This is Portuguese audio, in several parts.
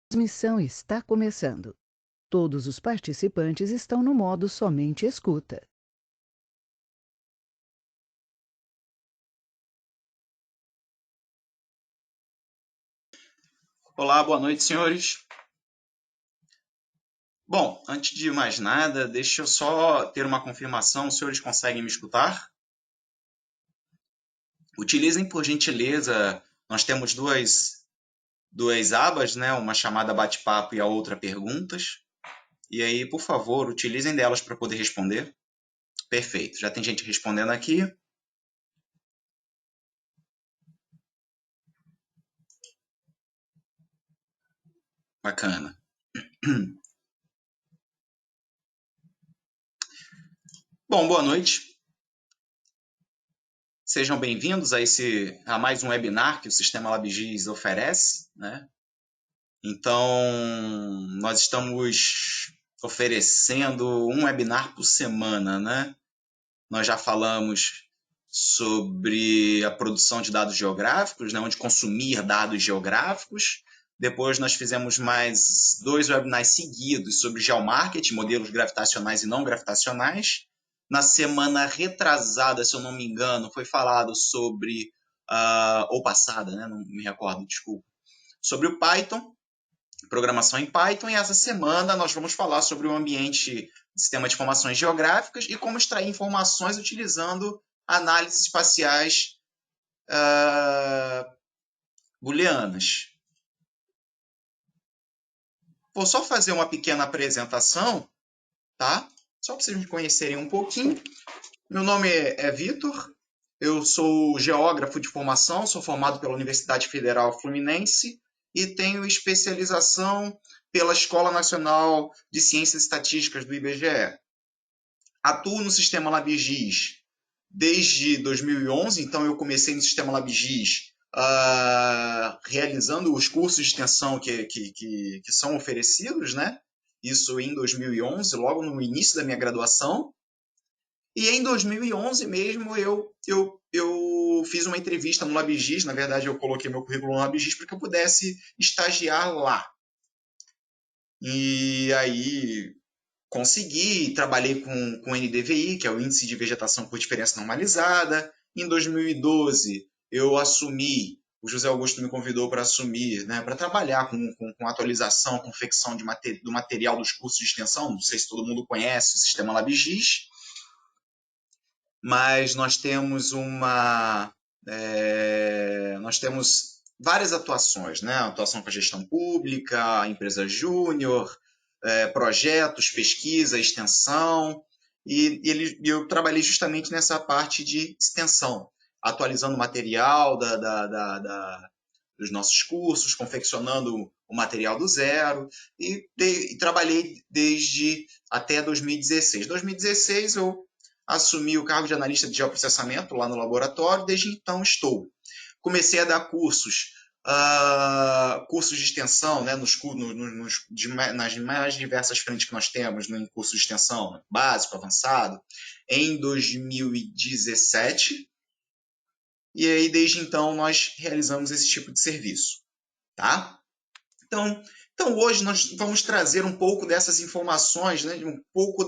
Transmissão está começando. Todos os participantes estão no modo somente escuta. Olá, boa noite, senhores. Bom, antes de mais nada, deixa eu só ter uma confirmação. Os senhores conseguem me escutar? Utilizem, por gentileza, nós temos duas abas, né? Uma chamada bate-papo e a outra perguntas. E aí, por favor, utilizem delas para poder responder. Perfeito, já tem gente respondendo aqui. Bacana. Bom, boa noite. Sejam bem-vindos a mais um webinar que o Sistema LabGIS oferece, né? Então, nós estamos oferecendo um webinar por semana, né? Nós já falamos sobre a produção de dados geográficos, né? Onde consumir dados geográficos. Depois nós fizemos mais 2 webinars seguidos sobre geomarketing, modelos gravitacionais e não gravitacionais. Na semana retrasada, se eu não me engano, foi falado sobre, ou passada, né? Não me recordo, desculpa, sobre o Python, programação em Python, e essa semana nós vamos falar sobre o ambiente de sistema de informações geográficas e como extrair informações utilizando análises espaciais booleanas. Vou só fazer uma pequena apresentação, tá? Só para vocês me conhecerem um pouquinho. Meu nome é Vitor, eu sou geógrafo de formação, sou formado pela Universidade Federal Fluminense e tenho especialização pela Escola Nacional de Ciências Estatísticas do IBGE. Atuo no Sistema LabGIS desde 2011, então eu comecei no Sistema LabGIS realizando os cursos de extensão que são oferecidos, né? Isso em 2011, logo no início da minha graduação. E em 2011 mesmo eu fiz uma entrevista no LabGIS, na verdade eu coloquei meu currículo no LabGIS para que eu pudesse estagiar lá. E aí consegui, trabalhei com o NDVI, que é o Índice de Vegetação por Diferença Normalizada. Em 2012 eu assumi, o José Augusto me convidou para assumir, né, para trabalhar com atualização, confecção do material dos cursos de extensão. Não sei se todo mundo conhece o Sistema LabGIS, mas nós temos várias atuações, né? Atuação com a gestão pública, empresa júnior, projetos, pesquisa, extensão, e eu trabalhei justamente nessa parte de extensão, atualizando o material dos nossos cursos, confeccionando o material do zero, e trabalhei desde até 2016. Em 2016 eu assumi o cargo de analista de geoprocessamento lá no laboratório, desde então estou. Comecei a dar cursos de extensão, né, nas mais diversas frentes que nós temos no curso de extensão, básico, avançado, em 2017. E aí, desde então, nós realizamos esse tipo de serviço. Tá? Então hoje nós vamos trazer um pouco dessas informações, né, um pouco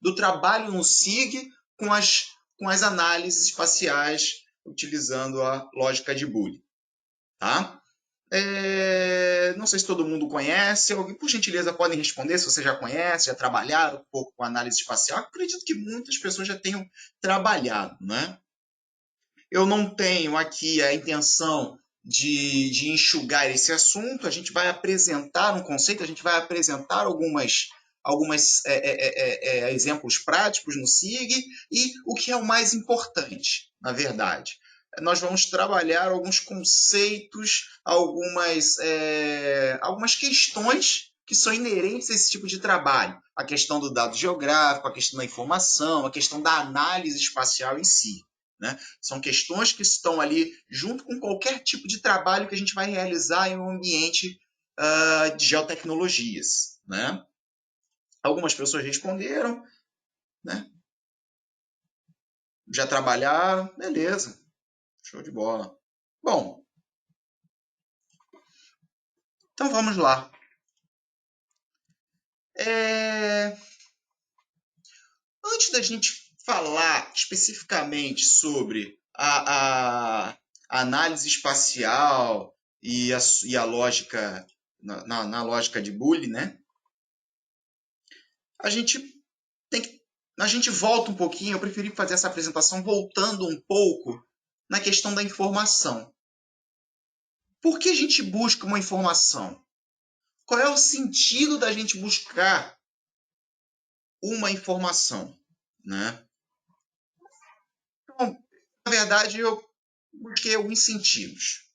do trabalho no SIG com as análises espaciais utilizando a lógica de Boole. Tá? Não sei se todo mundo conhece, alguém, por gentileza, podem responder se você já conhece, já trabalharam um pouco com análise espacial. Acredito que muitas pessoas já tenham trabalhado, né? Eu não tenho aqui a intenção de enxugar esse assunto, a gente vai apresentar um conceito, a gente vai apresentar algumas exemplos práticos no SIG e o que é o mais importante, na verdade. Nós vamos trabalhar alguns conceitos, algumas questões que são inerentes a esse tipo de trabalho. A questão do dado geográfico, a questão da informação, a questão da análise espacial em si. Né? São questões que estão ali junto com qualquer tipo de trabalho que a gente vai realizar em um ambiente de geotecnologias. Né? Algumas pessoas responderam, né? Já trabalharam, beleza, show de bola. Bom, então vamos lá. Antes da gente falar especificamente sobre a análise espacial e a lógica, na lógica de Boole, né? A gente a gente volta um pouquinho, eu preferi fazer essa apresentação voltando um pouco na questão da informação. Por que a gente busca uma informação? Qual é o sentido da gente buscar uma informação, né? Então, na verdade, eu busquei alguns sentidos,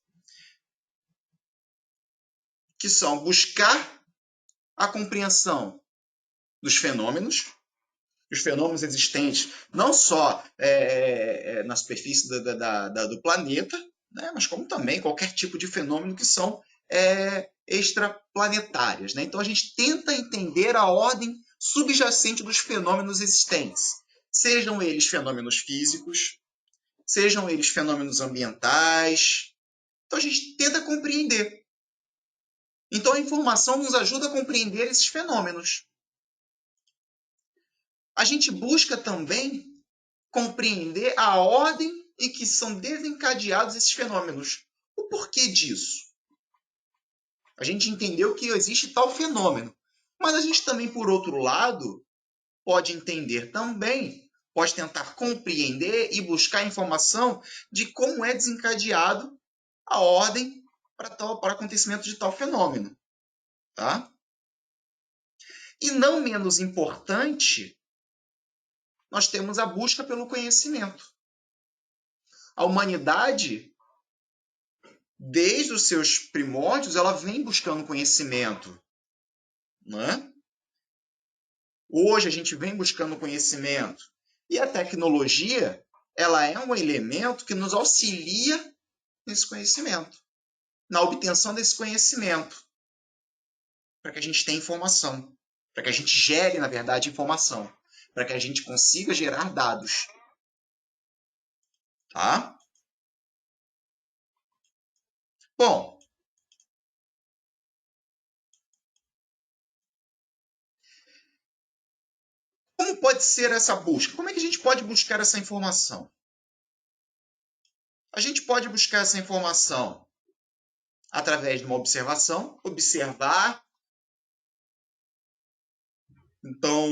que são buscar a compreensão dos fenômenos, os fenômenos existentes não só na superfície do planeta, né, mas como também qualquer tipo de fenômeno que são extraplanetárias. Né? Então a gente tenta entender a ordem subjacente dos fenômenos existentes, sejam eles fenômenos físicos, sejam eles fenômenos ambientais. Então a gente tenta compreender. Então a informação nos ajuda a compreender esses fenômenos. A gente busca também compreender a ordem em que são desencadeados esses fenômenos. O porquê disso? A gente entendeu que existe tal fenômeno, mas a gente também, por outro lado, pode entender também, pode tentar compreender e buscar informação de como é desencadeado a ordem para acontecimento de tal fenômeno. Tá? E não menos importante, nós temos a busca pelo conhecimento. A humanidade, desde os seus primórdios, ela vem buscando conhecimento. Né? Hoje a gente vem buscando conhecimento. E a tecnologia, ela é um elemento que nos auxilia nesse conhecimento, na obtenção desse conhecimento, para que a gente tenha informação, para que a gente gere, na verdade, informação, para que a gente consiga gerar dados. Tá? Bom, como pode ser essa busca? Como é que a gente pode buscar essa informação? A gente pode buscar essa informação através de uma observação, observar. Então,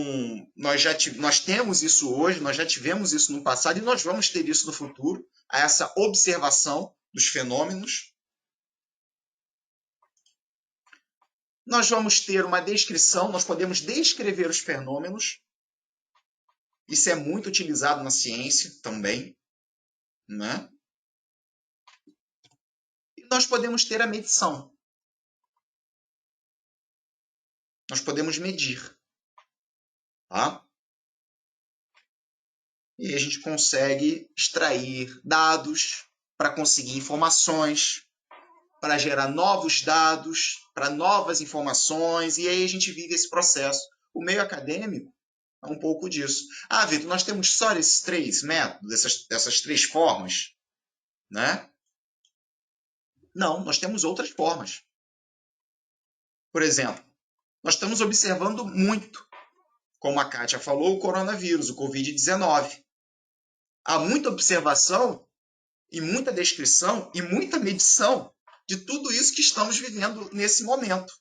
nós temos isso hoje, nós já tivemos isso no passado e nós vamos ter isso no futuro, essa observação dos fenômenos. Nós vamos ter uma descrição, nós podemos descrever os fenômenos. Isso é muito utilizado na ciência também, né? E nós podemos ter a medição. Nós podemos medir. Tá? E a gente consegue extrair dados para conseguir informações, para gerar novos dados, para novas informações, e aí a gente vive esse processo. O meio acadêmico é um pouco disso. Ah, Vitor, nós temos só esses três métodos, dessas três formas, né? Não, nós temos outras formas. Por exemplo, nós estamos observando muito, como a Kátia falou, o coronavírus, o Covid-19. Há muita observação e muita descrição e muita medição de tudo isso que estamos vivendo nesse momento.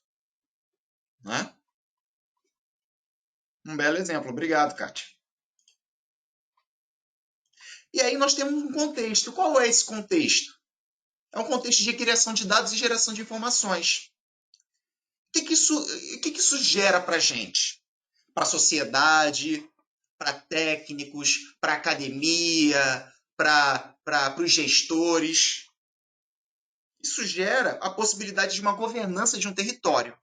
Né? Um belo exemplo. Obrigado, Kátia. E aí nós temos um contexto. Qual é esse contexto? É um contexto de criação de dados e geração de informações. O que isso gera para a gente? Para a sociedade, para técnicos, para a academia, para os gestores. Isso gera a possibilidade de uma governança de um território.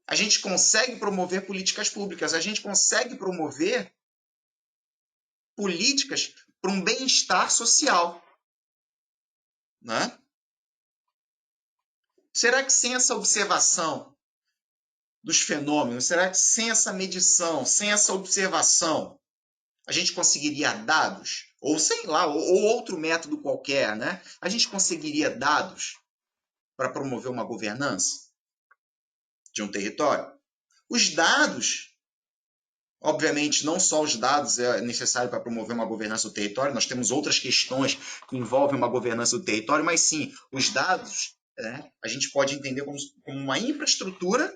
A gente consegue promover políticas públicas, a gente consegue promover políticas para um bem-estar social. Né? Será que sem essa observação dos fenômenos, será que sem essa medição, sem essa observação, a gente conseguiria dados? Ou sei lá, ou outro método qualquer, né? A gente conseguiria dados para promover uma governança? de um território. Os dados, obviamente, não só os dados é necessário para promover uma governança do território, nós temos outras questões que envolvem uma governança do território, mas sim, os dados a gente pode entender como uma infraestrutura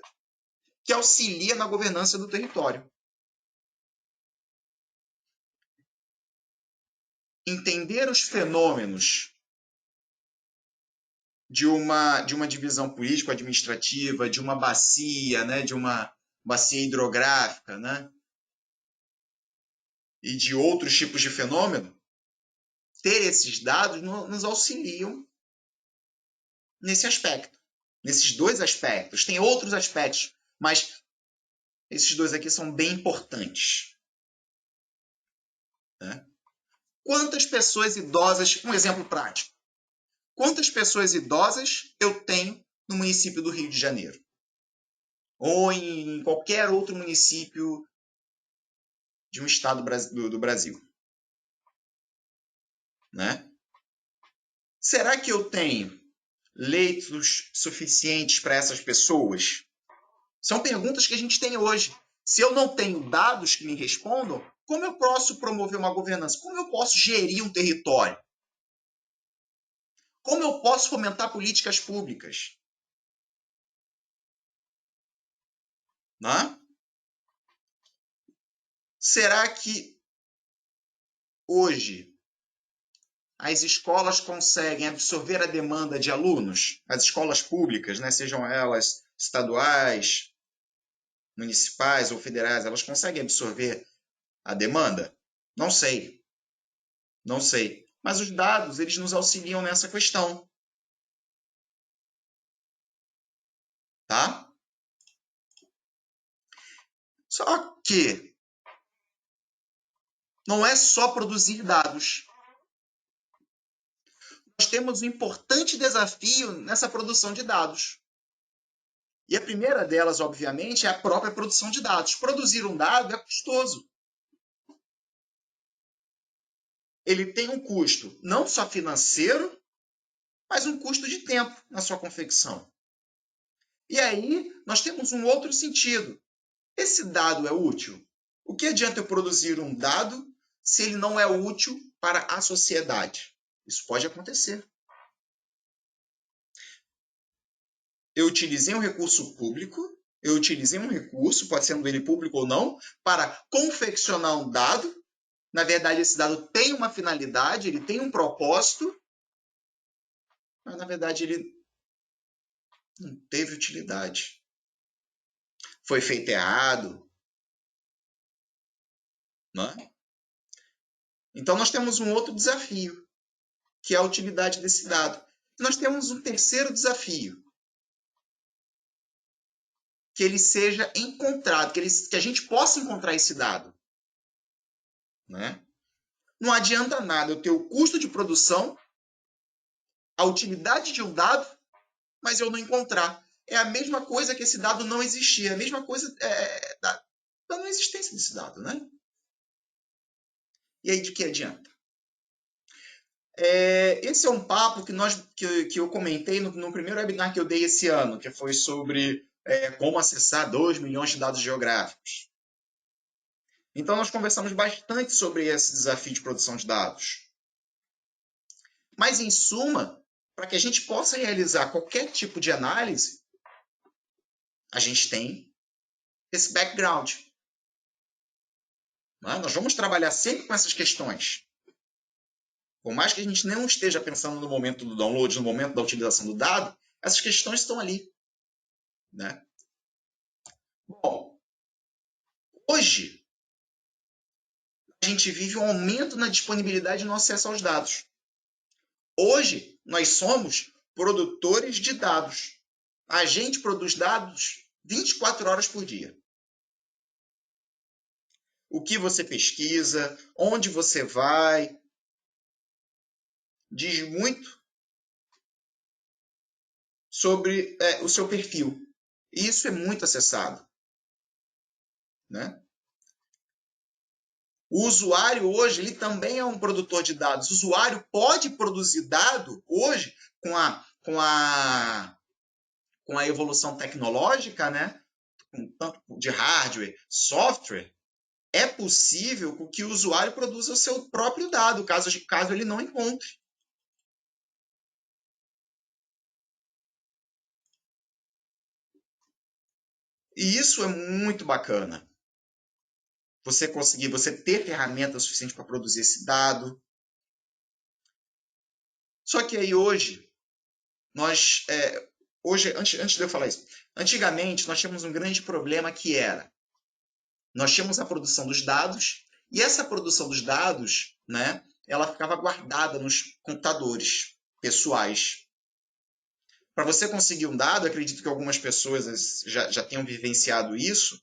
que auxilia na governança do território. Entender os fenômenos de uma divisão político-administrativa, de uma bacia, de uma bacia hidrográfica, e de outros tipos de fenômeno, ter esses dados nos auxiliam nesse aspecto, nesses dois aspectos. Tem outros aspectos, mas esses dois aqui são bem importantes. Quantas pessoas idosas, um exemplo prático, quantas pessoas idosas eu tenho no município do Rio de Janeiro? Ou em qualquer outro município de um estado do Brasil? Será que eu tenho leitos suficientes para essas pessoas? São perguntas que a gente tem hoje. Se eu não tenho dados que me respondam, como eu posso promover uma governança? Como eu posso gerir um território? Como eu posso fomentar políticas públicas? Será que hoje as escolas conseguem absorver a demanda de alunos? As escolas públicas, sejam elas estaduais, municipais ou federais, elas conseguem absorver a demanda? Não sei. Não sei. Mas os dados, eles nos auxiliam nessa questão. Tá? Só que não é só produzir dados. Nós temos um importante desafio nessa produção de dados. E a primeira delas, obviamente, é a própria produção de dados. Produzir um dado é custoso. Ele tem um custo não só financeiro, mas um custo de tempo na sua confecção. E aí, nós temos um outro sentido. Esse dado é útil? O que adianta eu produzir um dado se ele não é útil para a sociedade? Isso pode acontecer. Eu utilizei um recurso público, eu utilizei um recurso, pode ser ele público ou não, para confeccionar um dado. Na verdade, esse dado tem uma finalidade, ele tem um propósito, mas, na verdade, ele não teve utilidade. Foi feito errado. Então, nós temos um outro desafio, que é a utilidade desse dado. E nós temos um terceiro desafio, que ele seja encontrado, que a gente possa encontrar esse dado. Não adianta nada eu ter o custo de produção, a utilidade de um dado, mas eu não encontrar. É a mesma coisa que esse dado não existir, é a mesma coisa da não existência desse dado. E aí de que adianta? Esse é um papo que eu comentei no primeiro webinar que eu dei esse ano, que foi sobre como acessar 2 milhões de dados geográficos. Então, nós conversamos bastante sobre esse desafio de produção de dados. Mas, em suma, para que a gente possa realizar qualquer tipo de análise, a gente tem esse background. Nós vamos trabalhar sempre com essas questões. Por mais que a gente não esteja pensando no momento do download, no momento da utilização do dado, essas questões estão ali. Bom, hoje, a gente vive um aumento na disponibilidade e no acesso aos dados. Hoje, nós somos produtores de dados. A gente produz dados 24 horas por dia. O que você pesquisa, onde você vai, diz muito sobre o seu perfil. E isso é muito acessado. O usuário hoje ele também é um produtor de dados. O usuário pode produzir dado hoje com com a evolução tecnológica, né, tanto de hardware, software, é possível que o usuário produza o seu próprio dado, caso ele não encontre. E isso é muito bacana. Você ter ferramentas suficientes para produzir esse dado. Só que aí hoje, antes de eu falar isso, antigamente nós tínhamos um grande problema que era, nós tínhamos a produção dos dados, e essa produção dos dados, né, ela ficava guardada nos computadores pessoais. Para você conseguir um dado, acredito que algumas pessoas já tenham vivenciado isso,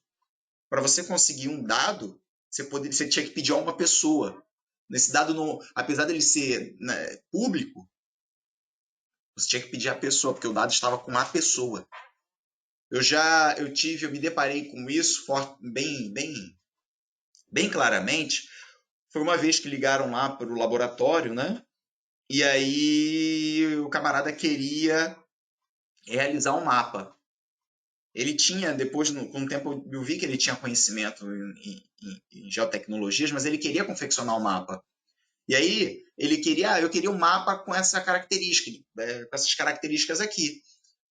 para você conseguir um dado, você tinha que pedir a uma pessoa. Nesse dado, apesar dele ser, né, público, você tinha que pedir a pessoa, porque o dado estava com a pessoa. Eu me deparei com isso bem claramente. Foi uma vez que ligaram lá para o laboratório, né? E aí o camarada queria realizar um mapa. Ele tinha, depois, com o tempo, eu vi que ele tinha conhecimento em geotecnologias, mas ele queria confeccionar um mapa. E aí eu queria um mapa com essa característica, com essas características aqui.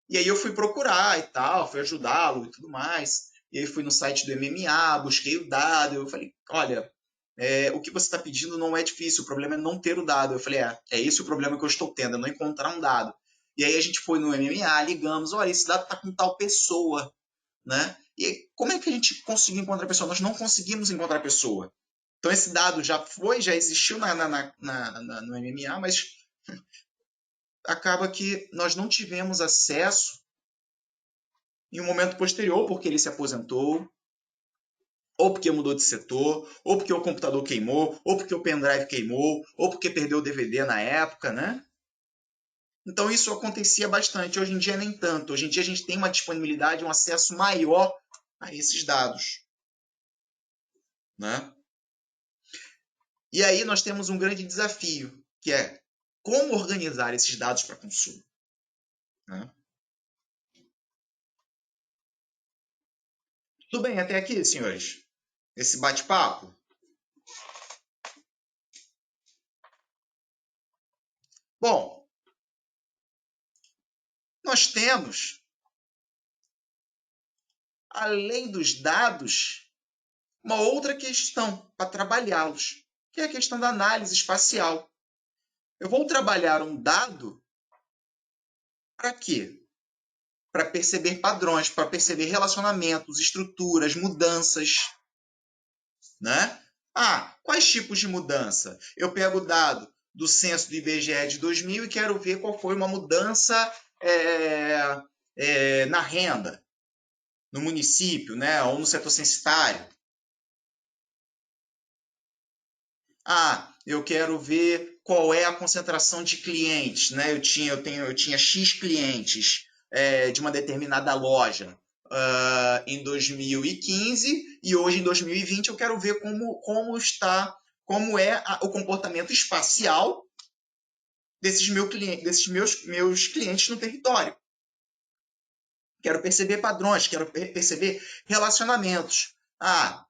E aí eu fui procurar e tal, fui ajudá-lo e tudo mais. E aí fui no site do MMA, busquei o dado, eu falei, olha, o que você está pedindo não é difícil, o problema é não ter o dado. Eu falei, é esse o problema que eu estou tendo, é não encontrar um dado. E aí a gente foi no MMA, ligamos, olha, esse dado está com tal pessoa, né? E aí, como é que a gente conseguiu encontrar a pessoa? Nós não conseguimos encontrar a pessoa. Então esse dado já existiu no MMA, mas acaba que nós não tivemos acesso em um momento posterior, porque ele se aposentou, ou porque mudou de setor, ou porque o computador queimou, ou porque o pendrive queimou, ou porque perdeu o DVD na época, né? Então isso acontecia bastante. Hoje em dia nem tanto. Hoje em dia a gente tem uma disponibilidade, um acesso maior a esses dados, né? E aí nós temos um grande desafio, que é como organizar esses dados para consumo, né? Tudo bem até aqui, senhores? Esse bate-papo? Bom, nós temos, além dos dados, uma outra questão para trabalhá-los, que é a questão da análise espacial. Eu vou trabalhar um dado para quê? Para perceber padrões, para perceber relacionamentos, estruturas, mudanças, né? Quais tipos de mudança? Eu pego o dado do censo do IBGE de 2000 e quero ver qual foi uma mudança na renda, no município, né? Ou no setor censitário. Eu quero ver qual é a concentração de clientes, né? Eu tinha X clientes de uma determinada loja em 2015 e hoje em 2020 eu quero ver como é o comportamento espacial desses meus clientes no território. Quero perceber padrões, quero perceber relacionamentos. Há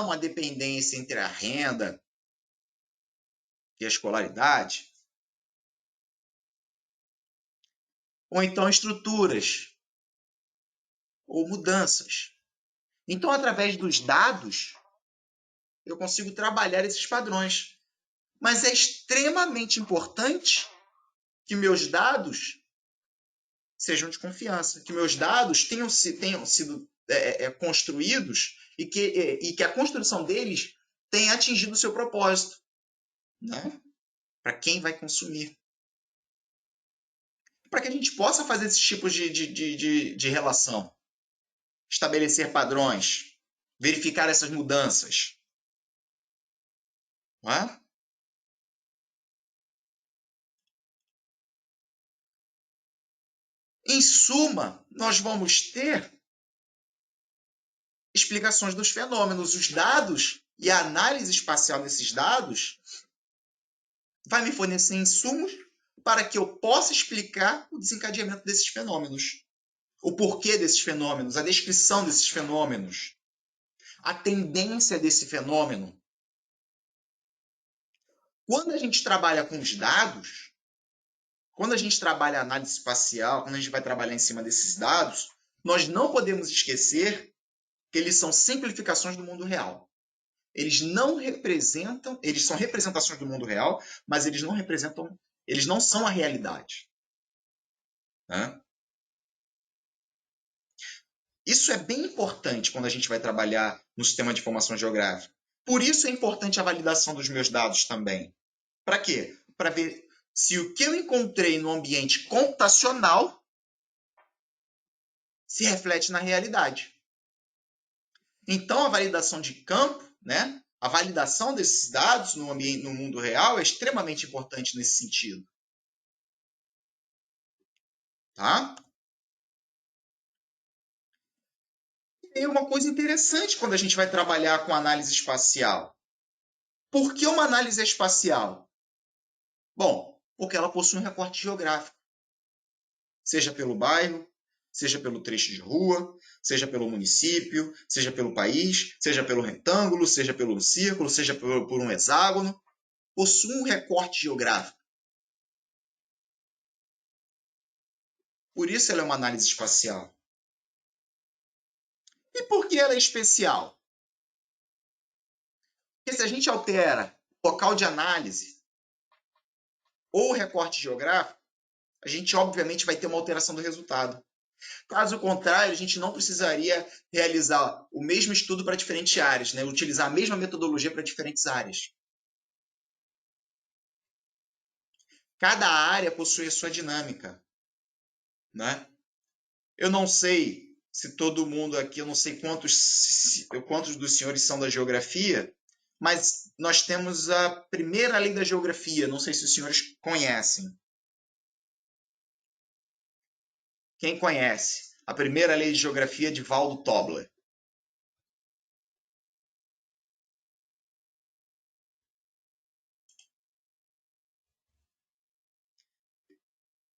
uma dependência entre a renda e a escolaridade, ou então estruturas, ou mudanças. Então, através dos dados, eu consigo trabalhar esses padrões. Mas é extremamente importante que meus dados sejam de confiança, que meus dados tenham sido construídos e que a construção deles tenha atingido o seu propósito, né? Para quem vai consumir. Para que a gente possa fazer esses tipos de relação. Estabelecer padrões, verificar essas mudanças. Não é? Em suma, nós vamos ter explicações dos fenômenos. Os dados e a análise espacial desses dados vai me fornecer insumos para que eu possa explicar o desencadeamento desses fenômenos. o porquê desses fenômenos, a descrição desses fenômenos, a tendência desse fenômeno. Quando a gente trabalha com os dados, quando a gente trabalha a análise espacial, quando a gente vai trabalhar em cima desses dados, nós não podemos esquecer que eles são simplificações do mundo real. Eles não representam, eles são representações do mundo real, mas eles não representam, eles não são a realidade. Né? Isso é bem importante quando a gente vai trabalhar no sistema de informação geográfica. Por isso é importante a validação dos meus dados também. Para quê? Para ver se o que eu encontrei no ambiente computacional se reflete na realidade. Então, a validação de campo, né? A validação desses dados no ambiente, no mundo real é extremamente importante nesse sentido. Tá? E uma coisa interessante quando a gente vai trabalhar com análise espacial. Por que uma análise espacial? Bom, porque ela possui um recorte geográfico. Seja pelo bairro, seja pelo trecho de rua, seja pelo município, seja pelo país, seja pelo retângulo, seja pelo círculo, seja por um hexágono. Possui um recorte geográfico. Por isso ela é uma análise espacial. E por que ela é especial? Porque se a gente altera o local de análise ou o recorte geográfico, a gente obviamente vai ter uma alteração do resultado. Caso contrário, a gente não precisaria realizar o mesmo estudo para diferentes áreas, né? Utilizar a mesma metodologia para diferentes áreas. Cada área possui a sua dinâmica. Né? Eu não sei se todo mundo aqui, eu não sei quantos dos senhores são da geografia, mas nós temos a primeira lei da geografia, não sei se os senhores conhecem. Quem conhece? A primeira lei de geografia de Waldo Tobler.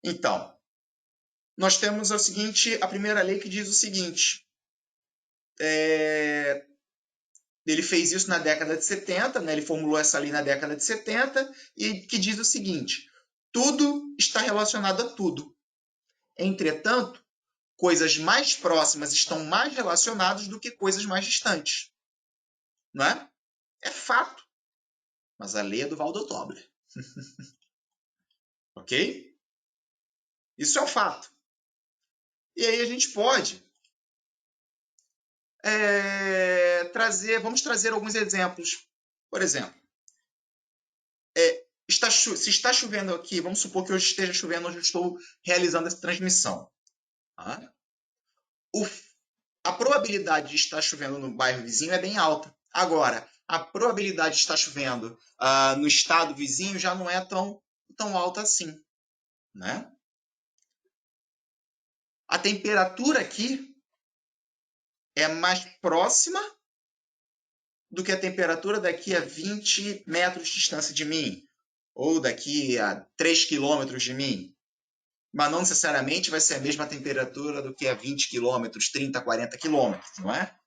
Então, nós temos a primeira lei que diz o seguinte, ele fez isso na década de 70, né? Ele formulou essa lei na década de 70, e que diz o seguinte, tudo está relacionado a tudo. Entretanto, coisas mais próximas estão mais relacionadas do que coisas mais distantes. Não é? É fato. Mas a lei é do Waldo Tobler. Ok? Isso é um fato. E aí a gente pode vamos trazer alguns exemplos. Por exemplo, se está chovendo aqui, vamos supor que hoje esteja chovendo onde eu estou realizando essa transmissão. Tá? A probabilidade de estar chovendo no bairro vizinho é bem alta. Agora, a probabilidade de estar chovendo no estado vizinho já não é tão alta assim. Né? A temperatura aqui é mais próxima do que a temperatura daqui a 20 metros de distância de mim, ou daqui a 3 quilômetros de mim. Mas não necessariamente vai ser a mesma temperatura do que a 20 quilômetros, 30, 40 quilômetros, não é?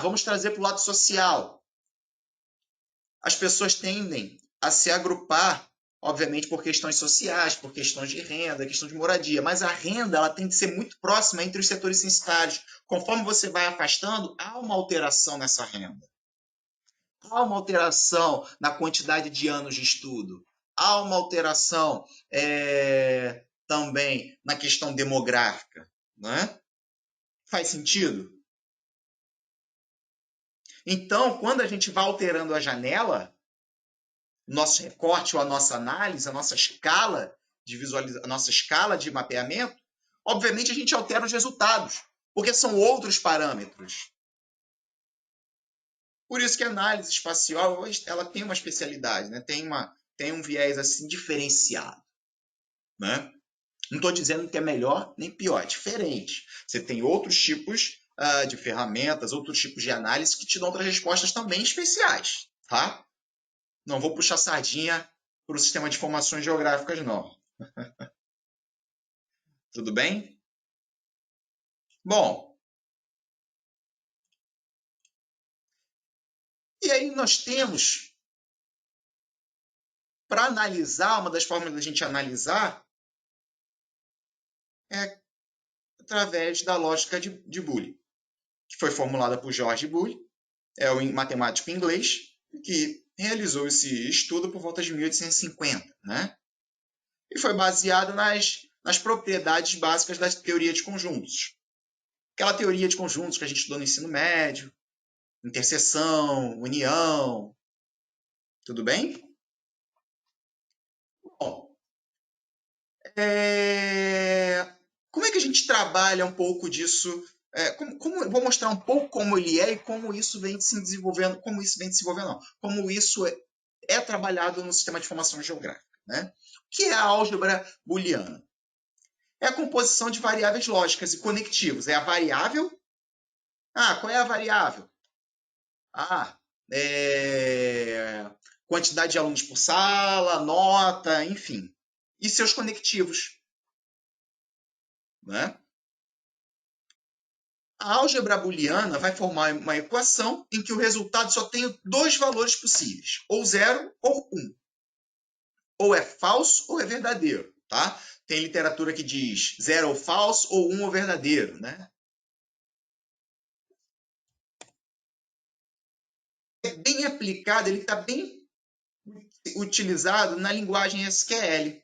Vamos trazer para o lado social. As pessoas tendem a se agrupar, obviamente por questões sociais, por questões de renda, questão de moradia, mas a renda ela tem que ser muito próxima entre os setores censitários. Conforme você vai afastando, há uma alteração nessa renda. Há uma alteração na quantidade de anos de estudo. Há uma alteração também na questão demográfica. Né? Faz sentido? Então, quando a gente vai alterando a janela, nosso recorte ou a nossa análise, a nossa escala de visualização, a nossa escala de mapeamento, obviamente a gente altera os resultados, porque são outros parâmetros. Por isso que a análise espacial ela tem uma especialidade, né? Tem um viés assim diferenciado. Né? Não estou dizendo que é melhor nem pior, é diferente. Você tem outros tipos de ferramentas, outros tipos de análise que te dão outras respostas também especiais. Tá? Não vou puxar sardinha para o sistema de informações geográficas, não. Tudo bem? Bom, e aí nós temos, para analisar, uma das formas da gente analisar é através da lógica de Boole, que foi formulada por George Boole, é um matemático inglês, que realizou esse estudo por volta de 1850, né? E foi baseado nas propriedades básicas da teoria de conjuntos. Aquela teoria de conjuntos que a gente estudou no ensino médio, interseção, união, tudo bem? Bom, como é que a gente trabalha um pouco disso? Vou mostrar um pouco como ele é e como isso vem se desenvolvendo, não, como isso é trabalhado no sistema de informação geográfica, né? O que é a álgebra booleana? É a composição de variáveis lógicas e conectivos. É a variável. Qual é a variável? Quantidade de alunos por sala, nota, enfim. E seus conectivos. Né? A álgebra booleana vai formar uma equação em que o resultado só tem dois valores possíveis, ou 0 ou 1. Ou é falso ou é verdadeiro. Tá? Tem literatura que diz 0 ou falso, ou 1 ou verdadeiro. Né? É bem aplicado, ele está bem utilizado na linguagem SQL.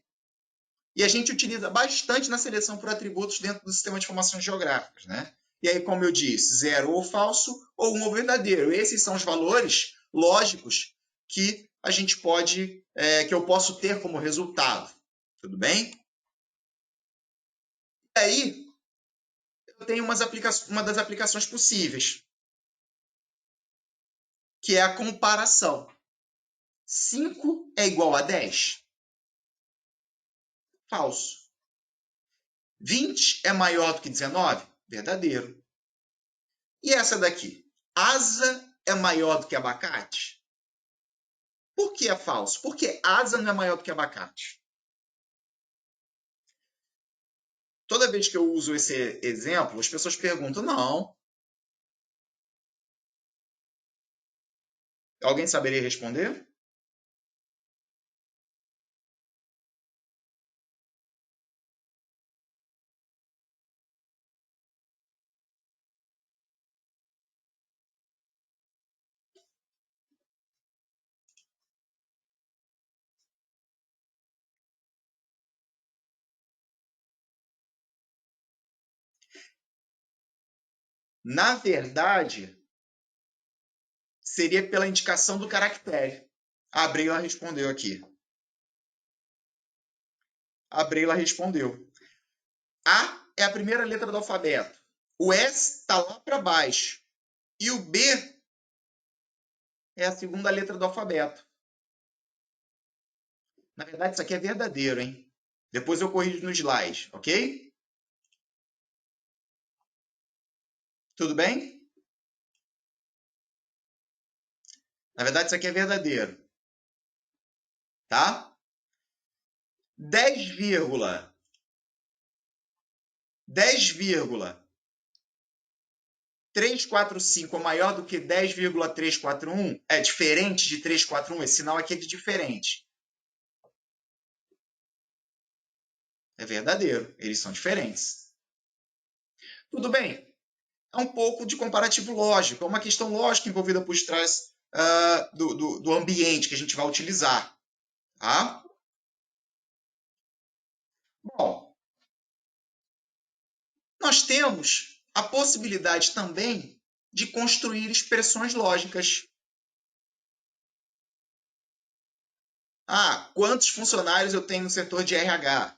E a gente utiliza bastante na seleção por atributos dentro do sistema de informações geográficas, né? E aí, como eu disse, 0 ou falso ou 1 ou verdadeiro. Esses são os valores lógicos que a gente pode, que eu posso ter como resultado. Tudo bem? E aí, eu tenho uma das aplicações possíveis, que é a comparação. 5 é igual a 10? Falso. 20 é maior do que 19? Verdadeiro. E essa daqui? Asa é maior do que abacate? Por que é falso? Porque asa não é maior do que abacate. Toda vez que eu uso esse exemplo, as pessoas perguntam, não. Alguém saberia responder? Na verdade, seria pela indicação do caractere. A Breila respondeu aqui. A Breila respondeu. A é a primeira letra do alfabeto. O S está lá para baixo. E o B é a segunda letra do alfabeto. Na verdade, isso aqui é verdadeiro, hein? Depois eu corrijo no slide, ok? Tudo bem? Na verdade, isso aqui é verdadeiro. Tá? 10,345 é maior do que 10,341? É diferente de 341? Esse sinal aqui é de diferente. É verdadeiro. Eles são diferentes. Tudo bem. É um pouco de comparativo lógico. É uma questão lógica envolvida por trás do ambiente que a gente vai utilizar. Tá? Bom, nós temos a possibilidade também de construir expressões lógicas. Quantos funcionários eu tenho no setor de RH?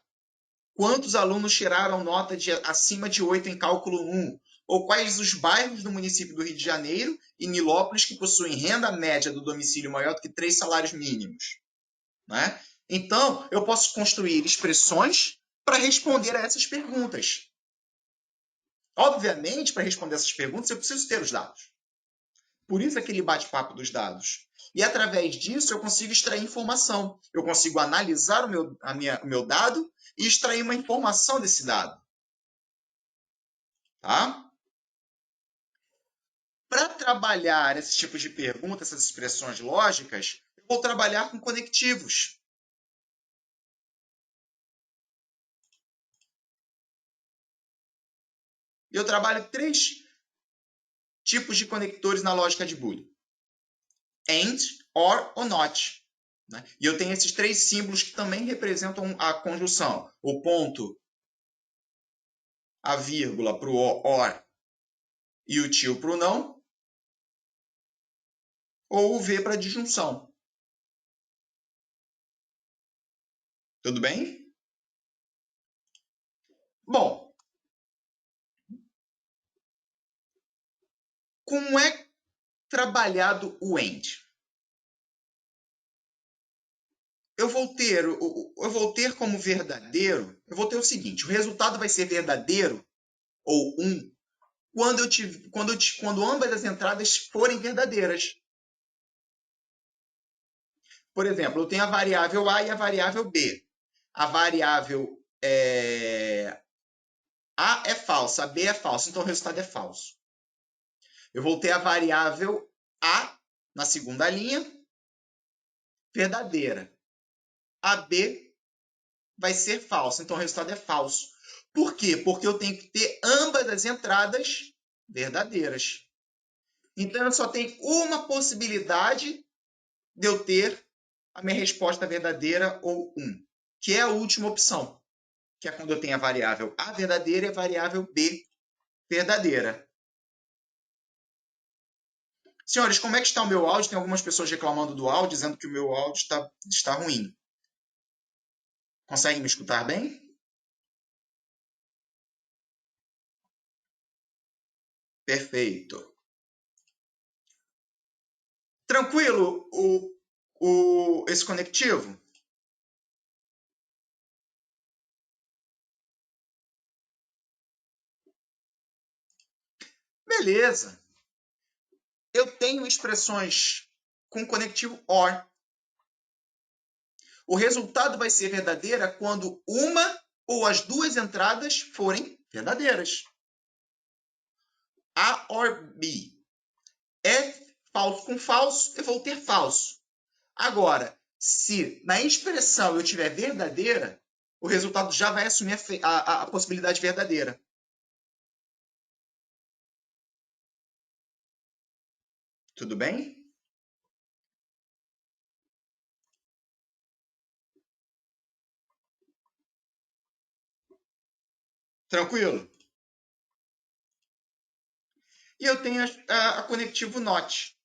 Quantos alunos tiraram nota acima de 8 em cálculo 1? Ou quais os bairros do município do Rio de Janeiro e Nilópolis que possuem renda média do domicílio maior do que 3 salários mínimos? Né? Então, eu posso construir expressões para responder a essas perguntas. Obviamente, para responder essas perguntas, eu preciso ter os dados. Por isso aquele bate-papo dos dados. E através disso eu consigo extrair informação. Eu consigo analisar o meu dado e extrair uma informação desse dado. Tá? Para trabalhar esse tipo de pergunta, essas expressões lógicas, eu vou trabalhar com conectivos. E eu trabalho 3 tipos de conectores na lógica de Boolean. AND, OR ou NOT. Né? E eu tenho esses 3 símbolos que também representam a conjunção. O ponto, a vírgula para o OR e o tio para o não, ou o V para a disjunção. Tudo bem? Bom, como é trabalhado o AND? Eu vou ter como verdadeiro, eu vou ter o seguinte, o resultado vai ser verdadeiro ou 1 quando ambas as entradas forem verdadeiras. Por exemplo, eu tenho a variável A e a variável B. A variável A é falsa, a B é falsa, então o resultado é falso. Eu vou ter a variável A na segunda linha, verdadeira. A B vai ser falsa, então o resultado é falso. Por quê? Porque eu tenho que ter ambas as entradas verdadeiras. Então, eu só tenho uma possibilidade de eu ter a minha resposta verdadeira ou 1, que é a última opção, que é quando eu tenho a variável A verdadeira e a variável B verdadeira. Senhores, como é que está o meu áudio? Tem algumas pessoas reclamando do áudio, dizendo que o meu áudio está ruim. Conseguem me escutar bem? Perfeito. Tranquilo esse conectivo? Beleza. Eu tenho expressões com conectivo OR. O resultado vai ser verdadeira quando uma ou as duas entradas forem verdadeiras. A or B. É falso com falso, eu vou ter falso. Agora, se na expressão eu tiver verdadeira, o resultado já vai assumir a possibilidade verdadeira. Tudo bem? Tranquilo? E eu tenho a conectivo NOT.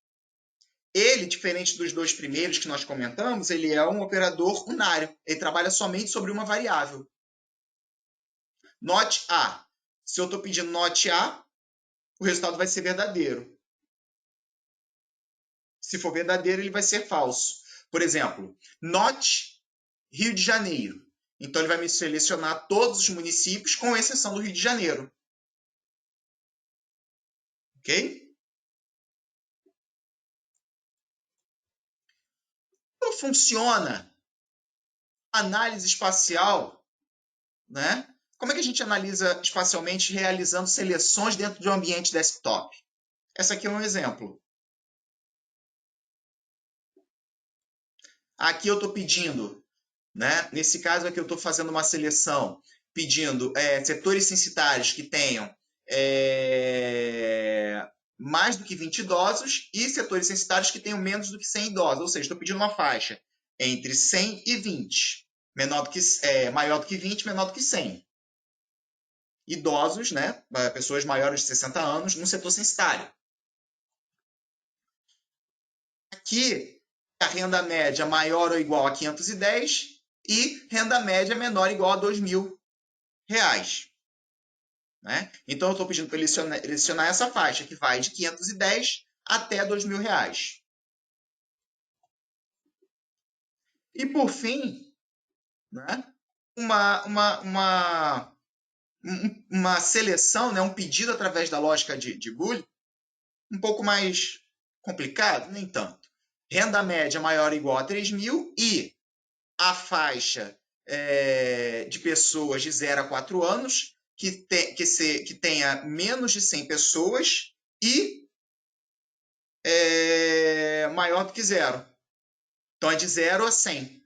Ele, diferente dos 2 primeiros que nós comentamos, ele é um operador unário. Ele trabalha somente sobre uma variável. NOT A. Se eu estou pedindo NOT A, o resultado vai ser verdadeiro. Se for verdadeiro, ele vai ser falso. Por exemplo, NOT Rio de Janeiro. Então, ele vai me selecionar todos os municípios, com exceção do Rio de Janeiro. Ok? Como funciona a análise espacial, né? Como é que a gente analisa espacialmente realizando seleções dentro de um ambiente desktop? Esse aqui é um exemplo. Aqui eu estou pedindo, né? Nesse caso aqui eu estou fazendo uma seleção, pedindo setores censitários que tenham mais do que 20 idosos e setores censitários que tenham menos do que 100 idosos. Ou seja, estou pedindo uma faixa entre 100 e 20. Maior do que 20, menor do que 100. Idosos, né? Pessoas maiores de 60 anos no setor censitário. Aqui, a renda média maior ou igual a 510 e renda média menor ou igual a R$ 2.000. Né? Então, eu estou pedindo para ele selecionar essa faixa, que vai de 510 até R$ 2.000. E, por fim, né, uma seleção, né, um pedido através da lógica de Boolean, um pouco mais complicado, nem tanto. Renda média maior ou igual a 3.000 e a faixa de pessoas de 0 a 4 anos, que tenha menos de 100 pessoas e maior do que 0. Então, é de 0 a 100.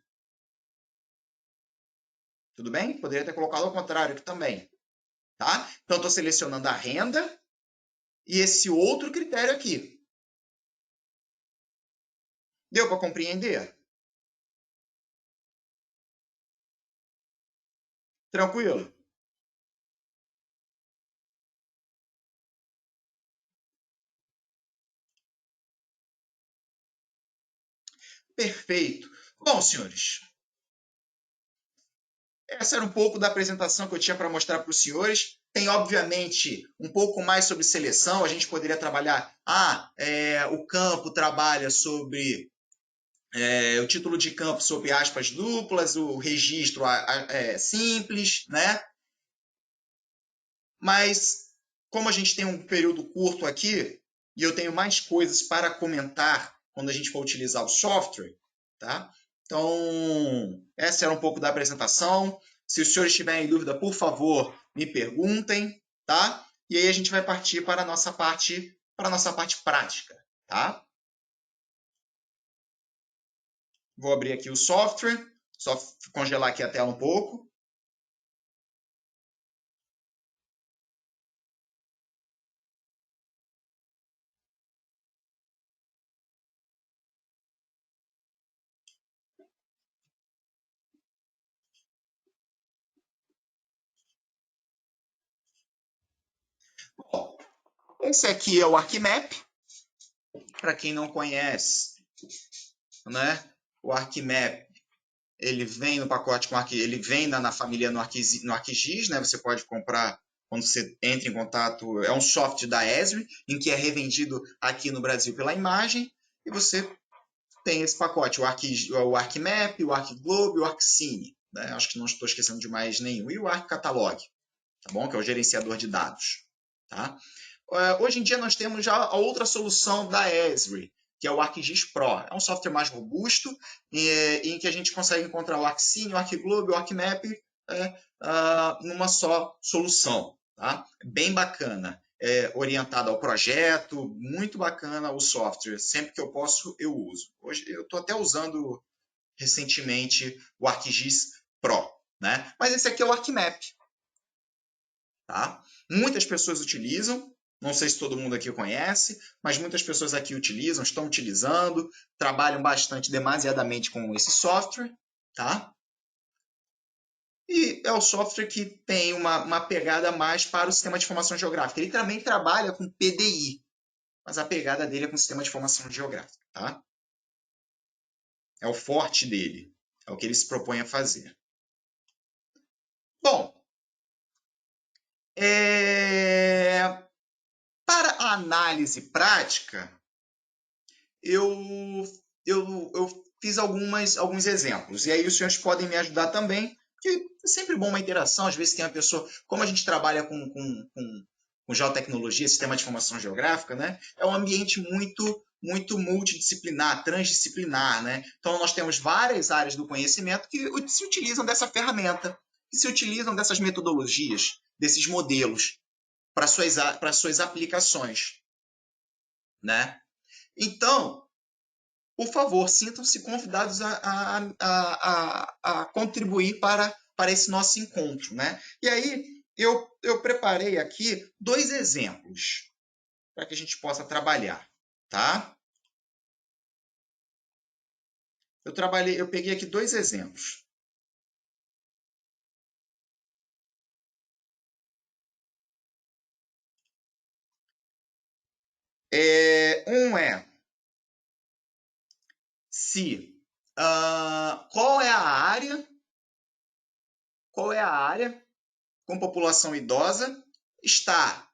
Tudo bem? Poderia ter colocado ao contrário aqui também. Tá? Então, estou selecionando a renda e esse outro critério aqui. Deu para compreender? Tranquilo? Perfeito. Bom, senhores, essa era um pouco da apresentação que eu tinha para mostrar para os senhores. Tem, obviamente, um pouco mais sobre seleção. A gente poderia trabalhar... o campo trabalha sobre... o título de campo sobre aspas duplas, o registro simples, né? Mas, como a gente tem um período curto aqui, e eu tenho mais coisas para comentar quando a gente for utilizar o software, tá? Então, essa era um pouco da apresentação. Se os senhores tiverem dúvida, por favor, me perguntem, tá? E aí a gente vai partir para a nossa parte prática, tá? Vou abrir aqui o software, só congelar aqui a tela um pouco. Bom, esse aqui é o ArcMap. Para quem não conhece, né? O ArcMap, ele vem no pacote ele vem na família no ArcGIS, né? Você pode comprar quando você entra em contato, é um software da Esri, em que é revendido aqui no Brasil pela Imagem, e você tem esse pacote, o ArcMap, o ArcGlobe, o ArcCine, né? Acho que não estou esquecendo de mais nenhum, e o ArcCatalog, tá bom? Que é o gerenciador de dados, tá? Hoje em dia nós temos já a outra solução da Esri, que é o ArcGIS Pro. É um software mais robusto, em que a gente consegue encontrar o ArcCine, o ArcGlobe, o ArcMap numa só solução. Tá? Bem bacana, orientado ao projeto, muito bacana o software. Sempre que eu posso, eu uso. Hoje eu estou até usando recentemente o ArcGIS Pro. Né? Mas esse aqui é o ArcMap. Tá? Muitas pessoas utilizam, não sei se todo mundo aqui conhece, mas muitas pessoas aqui utilizam, estão utilizando, trabalham bastante, demasiadamente com esse software, tá? E é o software que tem uma pegada mais para o sistema de informação geográfica. Ele também trabalha com PDI, mas a pegada dele é com o sistema de informação geográfica, tá? É o forte dele, é o que ele se propõe a fazer. Bom, para a análise prática, eu fiz alguns exemplos. E aí os senhores podem me ajudar também, porque é sempre bom uma interação. Às vezes tem uma pessoa... Como a gente trabalha com geotecnologia, sistema de informação geográfica, né? É um ambiente muito multidisciplinar, transdisciplinar, né? Então, nós temos várias áreas do conhecimento que se utilizam dessa ferramenta, que se utilizam dessas metodologias, desses modelos, para suas aplicações, né? Então, por favor, sintam-se convidados a contribuir para esse nosso encontro, né? E aí, eu preparei aqui 2 exemplos para que a gente possa trabalhar, tá? Eu peguei aqui 2 exemplos. Um é qual é a área com população idosa está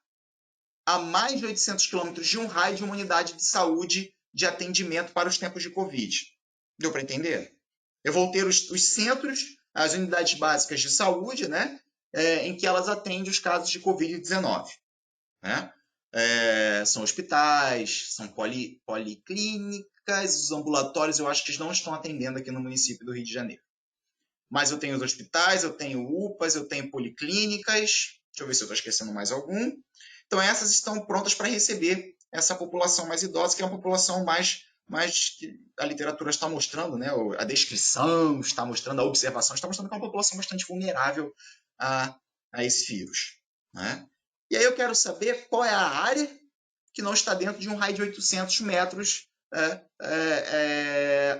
a mais de 800 quilômetros de um raio de uma unidade de saúde de atendimento para os tempos de Covid. Deu para entender? Eu vou ter os centros, as unidades básicas de saúde, né, em que elas atendem os casos de Covid-19. Né? São hospitais, são policlínicas, os ambulatórios eu acho que não estão atendendo aqui no município do Rio de Janeiro. Mas eu tenho os hospitais, eu tenho UPAs, eu tenho policlínicas, Deixa eu ver se eu estou esquecendo mais algum. Então, essas estão prontas para receber essa população mais idosa, que é uma população mais que a literatura está mostrando, né? A descrição está mostrando, a observação está mostrando que é uma população bastante vulnerável a esse vírus. Né? E aí eu quero saber qual é a área que não está dentro de um raio de 800 metros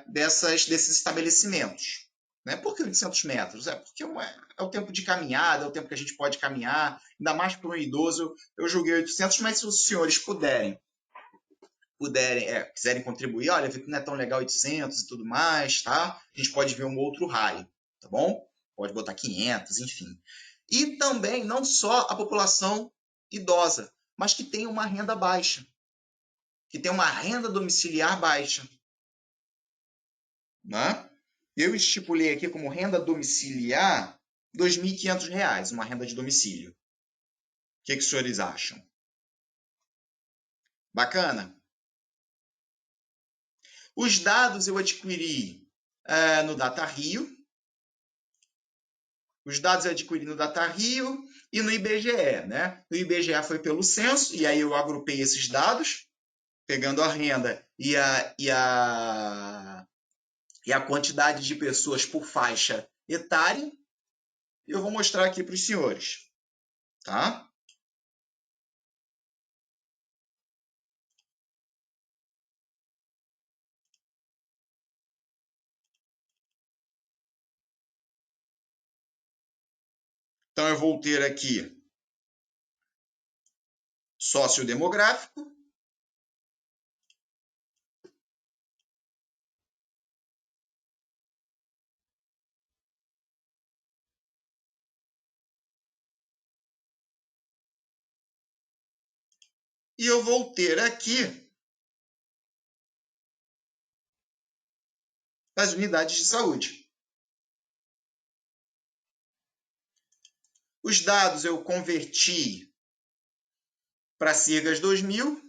desses estabelecimentos. Né? Por que 800 metros? Porque é o tempo de caminhada, é o tempo que a gente pode caminhar, ainda mais para um idoso. Eu julguei 800, mas se os senhores quiserem contribuir, olha, que não é tão legal 800 e tudo mais, tá? A gente pode ver um outro raio, tá bom? Pode botar 500, enfim. E também, não só a população idosa, mas que tem uma renda baixa, que tem uma renda domiciliar baixa. Né? Eu estipulei aqui como renda domiciliar R$ 2.500, uma renda de domicílio. O que os senhores acham? Bacana? Os dados eu adquiri no Data Rio. Os dados eu adquiri no Data Rio e no IBGE. Né? No IBGE foi pelo censo, e aí eu agrupei esses dados, pegando a renda e a quantidade de pessoas por faixa etária. E eu vou mostrar aqui para os senhores. Tá? Então, eu vou ter aqui sociodemográfico, e eu vou ter aqui as unidades de saúde. Os dados eu converti para Sirgas 2000.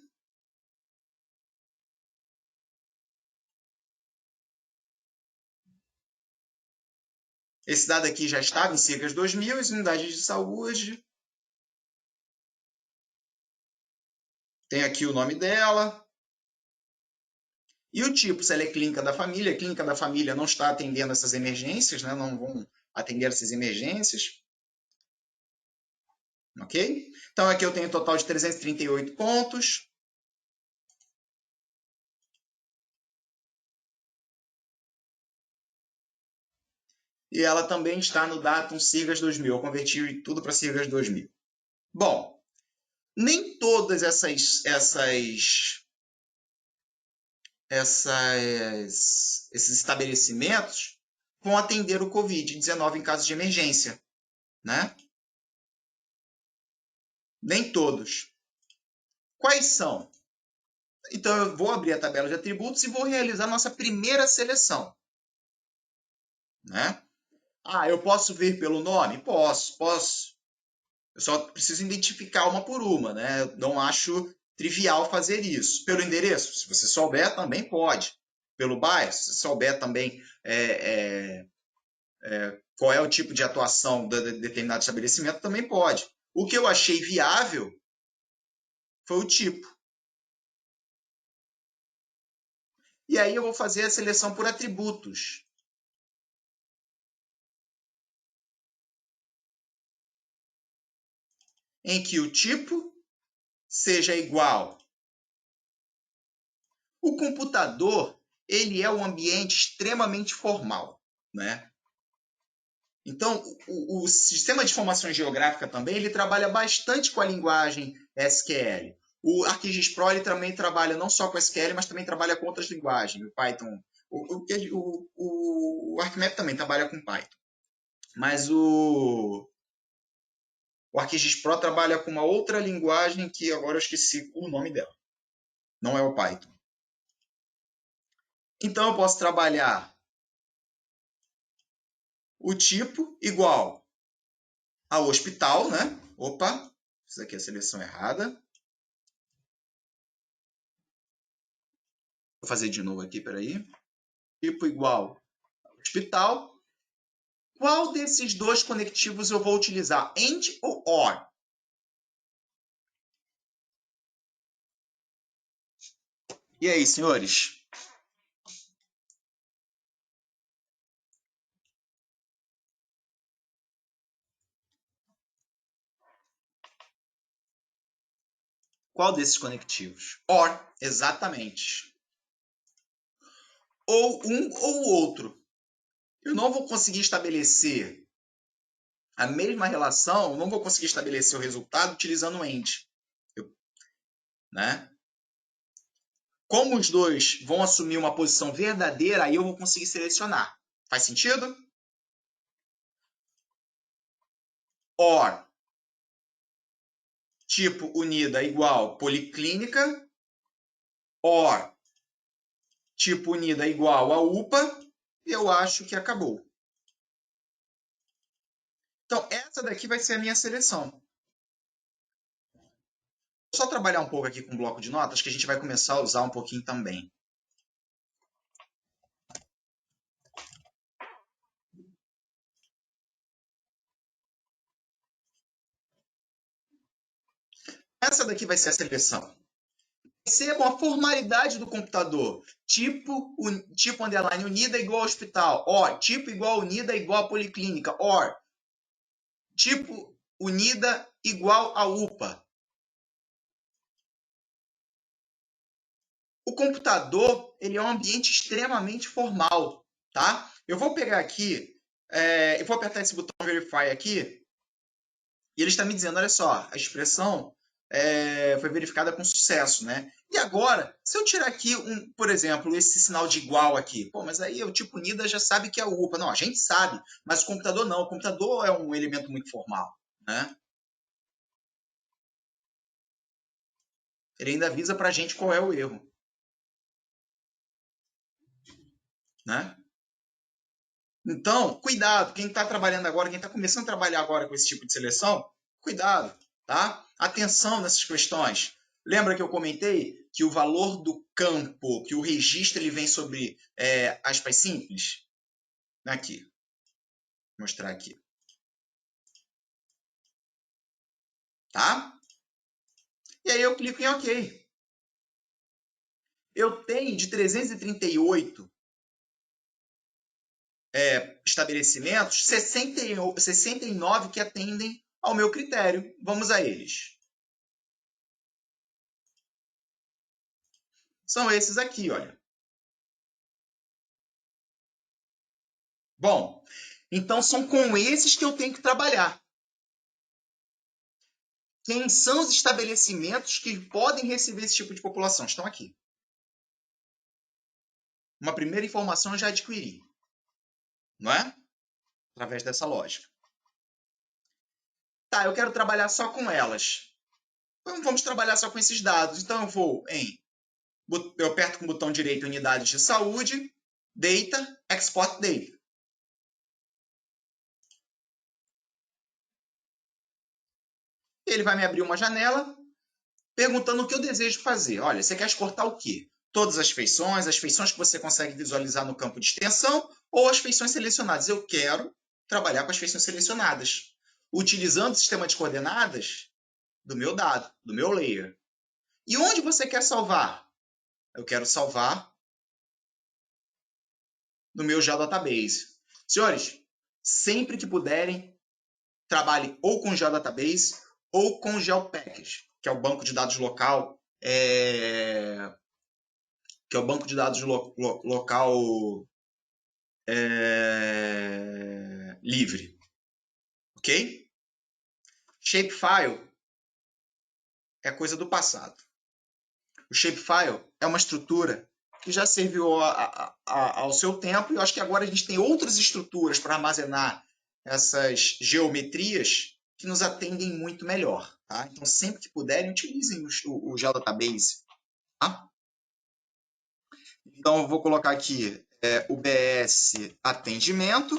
Esse dado aqui já estava em Sirgas 2000, as unidades de saúde. Tem aqui o nome dela. E o tipo, se ela é clínica da família. A clínica da família não está atendendo essas emergências, né? Não vão atender essas emergências. Ok? Então, aqui eu tenho um total de 338 pontos. E ela também está no Datum Sirgas 2000. Eu converti tudo para Sirgas 2000. Bom, nem todas esses estabelecimentos vão atender o Covid-19 em caso de emergência, né? Nem todos. Quais são? Então, eu vou abrir a tabela de atributos e vou realizar nossa primeira seleção. Né? Eu posso ver pelo nome? Posso. Eu só preciso identificar uma por uma, né? Eu não acho trivial fazer isso. Pelo endereço, se você souber, também pode. Pelo bairro, se você souber também qual é o tipo de atuação de determinado estabelecimento, também pode. O que eu achei viável foi o tipo. E aí eu vou fazer a seleção por atributos. Em que o tipo seja igual. O computador, ele é um ambiente extremamente formal, né? Então, o sistema de informação geográfica também, ele trabalha bastante com a linguagem SQL. O ArcGIS Pro ele também trabalha não só com SQL, mas também trabalha com outras linguagens, o Python. O ArcMap também trabalha com Python. Mas o ArcGIS Pro trabalha com uma outra linguagem que agora eu esqueci o nome dela. Não é o Python. Então, eu posso trabalhar o tipo igual ao hospital, né? Opa, isso aqui é a seleção errada. Vou fazer de novo aqui, peraí. Tipo igual ao hospital. Qual desses dois conectivos eu vou utilizar? AND ou OR? E aí, senhores? Qual desses conectivos? OR, exatamente. Ou um ou o outro. Eu não vou conseguir estabelecer a mesma relação, não vou conseguir estabelecer o resultado utilizando o AND. Né? Como os dois vão assumir uma posição verdadeira, aí eu vou conseguir selecionar. Faz sentido? OR, tipo unida igual policlínica. OR, tipo unida igual a UPA. Eu acho que acabou. Então, essa daqui vai ser a minha seleção. Vou só trabalhar um pouco aqui com o bloco de notas, que a gente vai começar a usar um pouquinho também. Essa daqui vai ser a seleção. Percebam a formalidade do computador. Tipo underline unida igual ao hospital. OR, tipo igual unida igual a policlínica. OR, tipo unida igual a UPA. O computador, ele é um ambiente extremamente formal, tá? Eu vou pegar aqui, eu vou apertar esse botão Verify aqui, e ele está me dizendo, olha só, a expressão foi verificada com sucesso, né? E agora, se eu tirar aqui, por exemplo, esse sinal de igual aqui, pô, mas aí o tipo unida já sabe que é o UPA. Não, a gente sabe, mas o computador não. O computador é um elemento muito formal, né? Ele ainda avisa para a gente qual é o erro, né? Então, cuidado, quem está trabalhando agora, quem está começando a trabalhar agora com esse tipo de seleção, cuidado, tá? Atenção nessas questões. Lembra que eu comentei que o valor do campo, que o registro ele vem sobre aspas simples? Aqui, vou mostrar aqui. Tá? E aí eu clico em OK. Eu tenho de 338 estabelecimentos, 69 que atendem ao meu critério. Vamos a eles. São esses aqui, olha. Bom, então são com esses que eu tenho que trabalhar. Quem são os estabelecimentos que podem receber esse tipo de população? Estão aqui. Uma primeira informação eu já adquiri, não é? Através dessa lógica. Tá, eu quero trabalhar só com elas. Então vamos trabalhar só com esses dados. Então eu aperto com o botão direito unidades de saúde, Data, Export Data. Ele vai me abrir uma janela perguntando o que eu desejo fazer. Olha, você quer exportar o quê? Todas as feições que você consegue visualizar no campo de extensão ou as feições selecionadas. Eu quero trabalhar com as feições selecionadas, utilizando o sistema de coordenadas do meu dado, do meu layer. E onde você quer salvar? Eu quero salvar no meu Geodatabase. Senhores, sempre que puderem, trabalhe ou com Geodatabase ou com GeoPackage, que é o banco de dados local, que é o banco de dados local livre. Ok? Shapefile é coisa do passado. O Shapefile é uma estrutura que já serviu ao seu tempo e eu acho que agora a gente tem outras estruturas para armazenar essas geometrias que nos atendem muito melhor. Tá? Então, sempre que puderem, utilizem o Geodatabase. Tá? Então, eu vou colocar aqui o BS atendimento.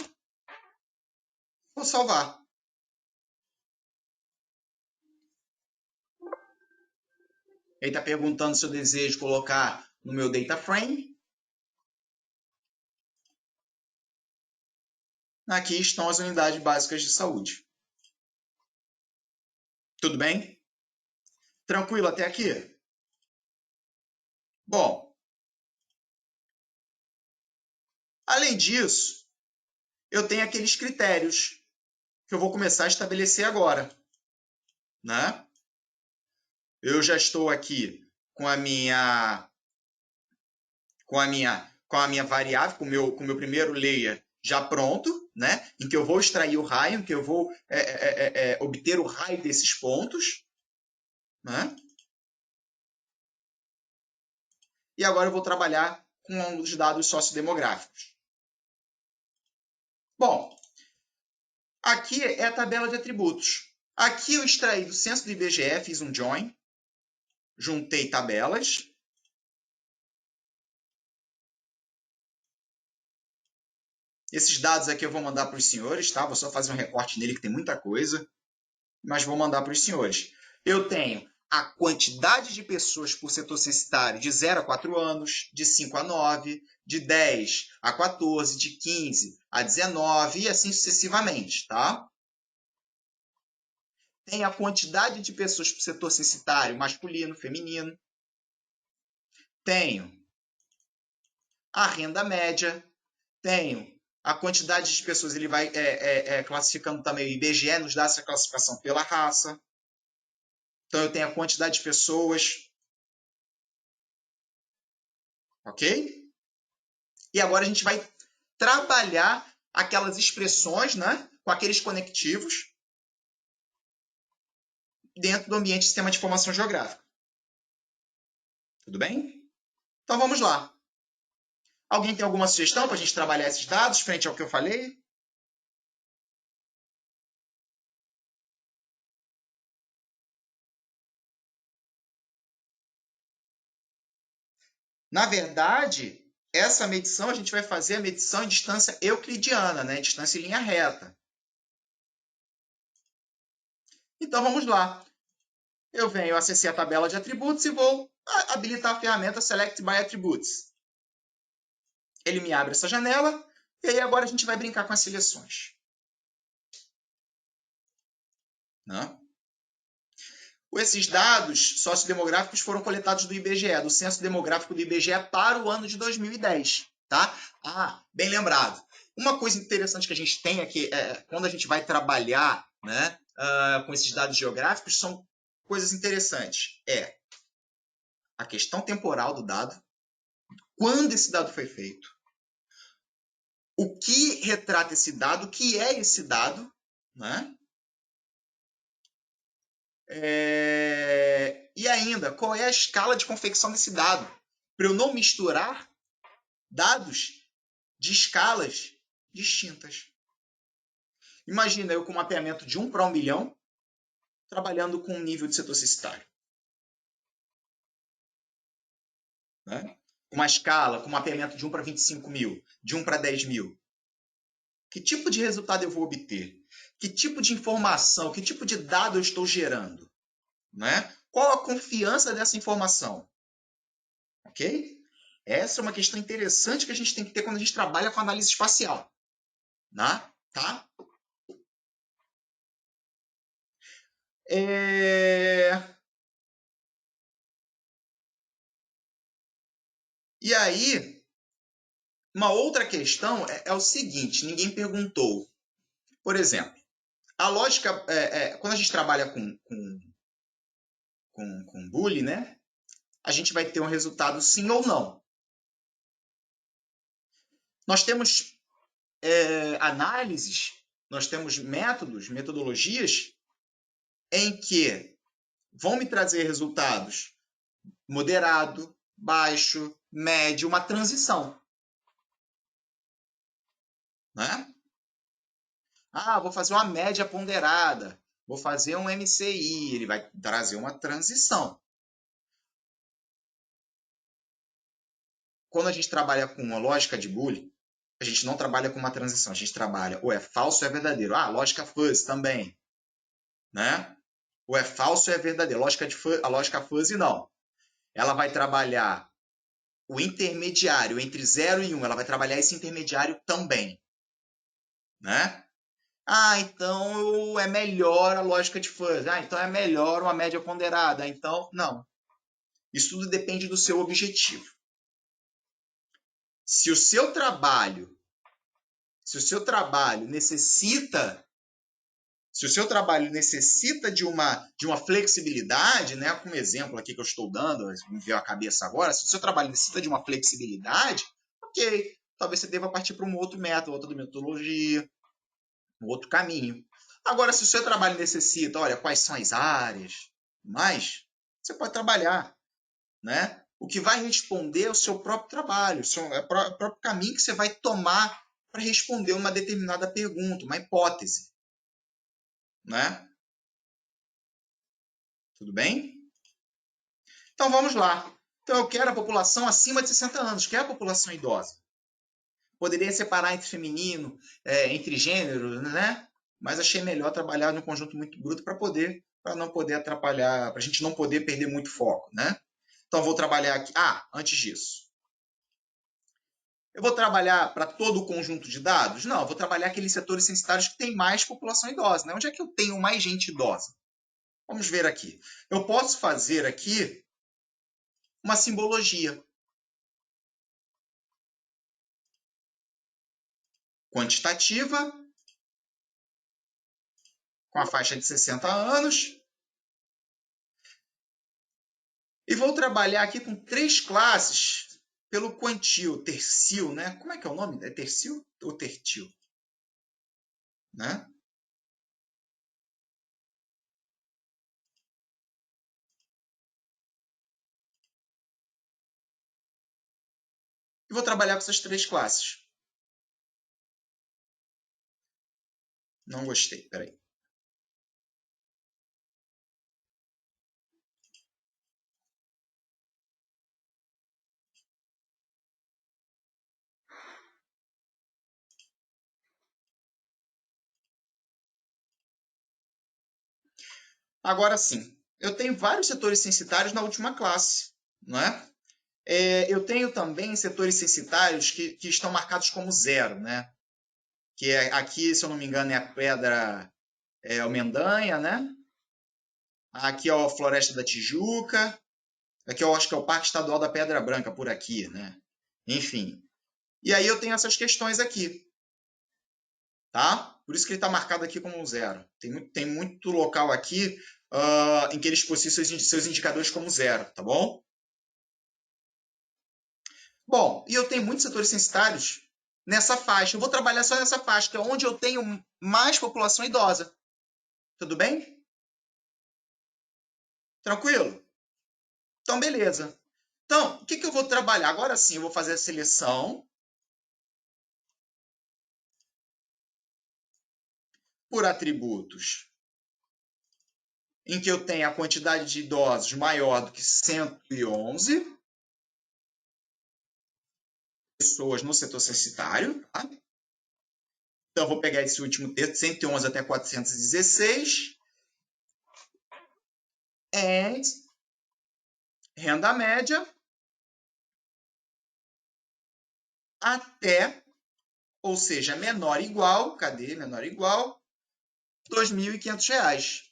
Vou salvar. Ele está perguntando se eu desejo colocar no meu data frame. Aqui estão as unidades básicas de saúde. Tudo bem? Tranquilo até aqui? Bom, Além disso, eu tenho aqueles critérios que eu vou começar a estabelecer agora, né? Eu já estou aqui com a minha variável, com o meu primeiro layer já pronto, né? Em que eu vou extrair o raio, em que eu vou obter o raio desses pontos, né? E agora eu vou trabalhar com os dados sociodemográficos. Bom, aqui é a tabela de atributos. Aqui eu extraí do censo do IBGE, fiz um join, juntei tabelas. Esses dados aqui eu vou mandar para os senhores, tá? Vou só fazer um recorte nele que tem muita coisa, mas vou mandar para os senhores. Eu tenho a quantidade de pessoas por setor censitário de 0 a 4 anos, de 5 a 9, de 10 a 14, de 15 a 19 e assim sucessivamente, tá? Tem a quantidade de pessoas por setor censitário masculino, feminino. Tenho a renda média. Tenho a quantidade de pessoas, ele vai classificando também, o IBGE nos dá essa classificação pela raça. Então, eu tenho a quantidade de pessoas. Ok? E agora a gente vai trabalhar aquelas expressões, né, com aqueles conectivos dentro do ambiente de sistema de informação geográfica. Tudo bem? Então, vamos lá. Alguém tem alguma sugestão para a gente trabalhar esses dados frente ao que eu falei? Na verdade, essa medição a gente vai fazer a medição em distância euclidiana, né? Distância em linha reta. Então, vamos lá. Eu venho, acessei a tabela de atributos e vou habilitar a ferramenta Select by Attributes. Ele me abre essa janela e aí agora a gente vai brincar com as seleções. Né? Esses dados sociodemográficos foram coletados do IBGE, do Censo Demográfico do IBGE para o ano de 2010. Tá? Bem lembrado. Uma coisa interessante que a gente tem aqui, quando a gente vai trabalhar, né, com esses dados geográficos, são coisas interessantes. A questão temporal do dado, quando esse dado foi feito, o que retrata esse dado, o que é esse dado, né? E ainda, qual é a escala de confecção desse dado? Para eu não misturar dados de escalas distintas. Imagina eu com um mapeamento de 1 para 1 milhão, trabalhando com um nível de setor censitário. Né? Uma escala com mapeamento de 1 para 25 mil, de 1 para 10 mil. Que tipo de resultado eu vou obter? Que tipo de informação, que tipo de dado eu estou gerando? Né? Qual a confiança dessa informação? Ok? Essa é uma questão interessante que a gente tem que ter quando a gente trabalha com análise espacial. Né? Tá? E aí, uma outra questão é o seguinte, ninguém perguntou. Por exemplo, a lógica, quando a gente trabalha com Boolean, né? A gente vai ter um resultado sim ou não. Nós temos análises, nós temos métodos, metodologias em que vão me trazer resultados moderado, baixo, médio, uma transição. Né? Vou fazer uma média ponderada, vou fazer um MCI, ele vai trazer uma transição. Quando a gente trabalha com uma lógica de Boolean, a gente não trabalha com uma transição, a gente trabalha ou é falso ou é verdadeiro. Lógica fuzzy também. Né? Ou é falso ou é verdadeiro. A lógica fuzzy não. Ela vai trabalhar o intermediário entre 0 e 1, ela vai trabalhar esse intermediário também. Né? Então é melhor a lógica de fuzzy. Então é melhor uma média ponderada. Então, não. Isso tudo depende do seu objetivo. Se o seu trabalho necessita de uma flexibilidade, né? Como exemplo aqui que eu estou dando, me veio à cabeça agora, se o seu trabalho necessita de uma flexibilidade, ok, talvez você deva partir para um outro método, outra metodologia, um outro caminho. Agora, se o seu trabalho necessita, olha, quais são as áreas, mais, você pode trabalhar, né? O que vai responder é o seu próprio trabalho, é o próprio caminho que você vai tomar para responder uma determinada pergunta, uma hipótese, né? Tudo bem? Então vamos lá. Então eu quero a população acima de 60 anos, quero a população idosa. Poderia separar entre feminino, entre gêneros, né? Mas achei melhor trabalhar num conjunto muito bruto para não poder atrapalhar, para a gente não poder perder muito foco, né? Então vou trabalhar aqui. Antes disso, eu vou trabalhar para todo o conjunto de dados? Não, eu vou trabalhar aqueles setores censitários que têm mais população idosa, né? Onde é que eu tenho mais gente idosa? Vamos ver aqui. Eu posso fazer aqui uma simbologia quantitativa com a faixa de 60 anos. E vou trabalhar aqui com 3 classes pelo quantil, tercil, né? Como é que é o nome? É tercil ou tertil? Né? E vou trabalhar com essas 3 classes. Não gostei, peraí. Agora sim, eu tenho vários setores censitários na última classe, não é? Eu tenho também setores censitários que estão marcados como 0, né? Que aqui, se eu não me engano, é a pedra o Mendanha, né? Aqui é a Floresta da Tijuca. Aqui eu acho que é o Parque Estadual da Pedra Branca, por aqui, né? Enfim. E aí eu tenho essas questões aqui, tá? Por isso que ele está marcado aqui como 0. Tem muito local aqui em que eles possuem seus indicadores como 0, tá bom? Bom, e eu tenho muitos setores censitários nessa faixa. Eu vou trabalhar só nessa faixa, que é onde eu tenho mais população idosa. Tudo bem? Tranquilo? Então, beleza. Então, o que eu vou trabalhar? Agora sim, eu vou fazer a seleção por atributos em que eu tenho a quantidade de idosos maior do que 111 pessoas no setor censitário. Tá? Então, eu vou pegar esse último texto, 111 até 416. And renda média até, ou seja, menor ou igual, cadê? Menor ou igual, R$ 2.500.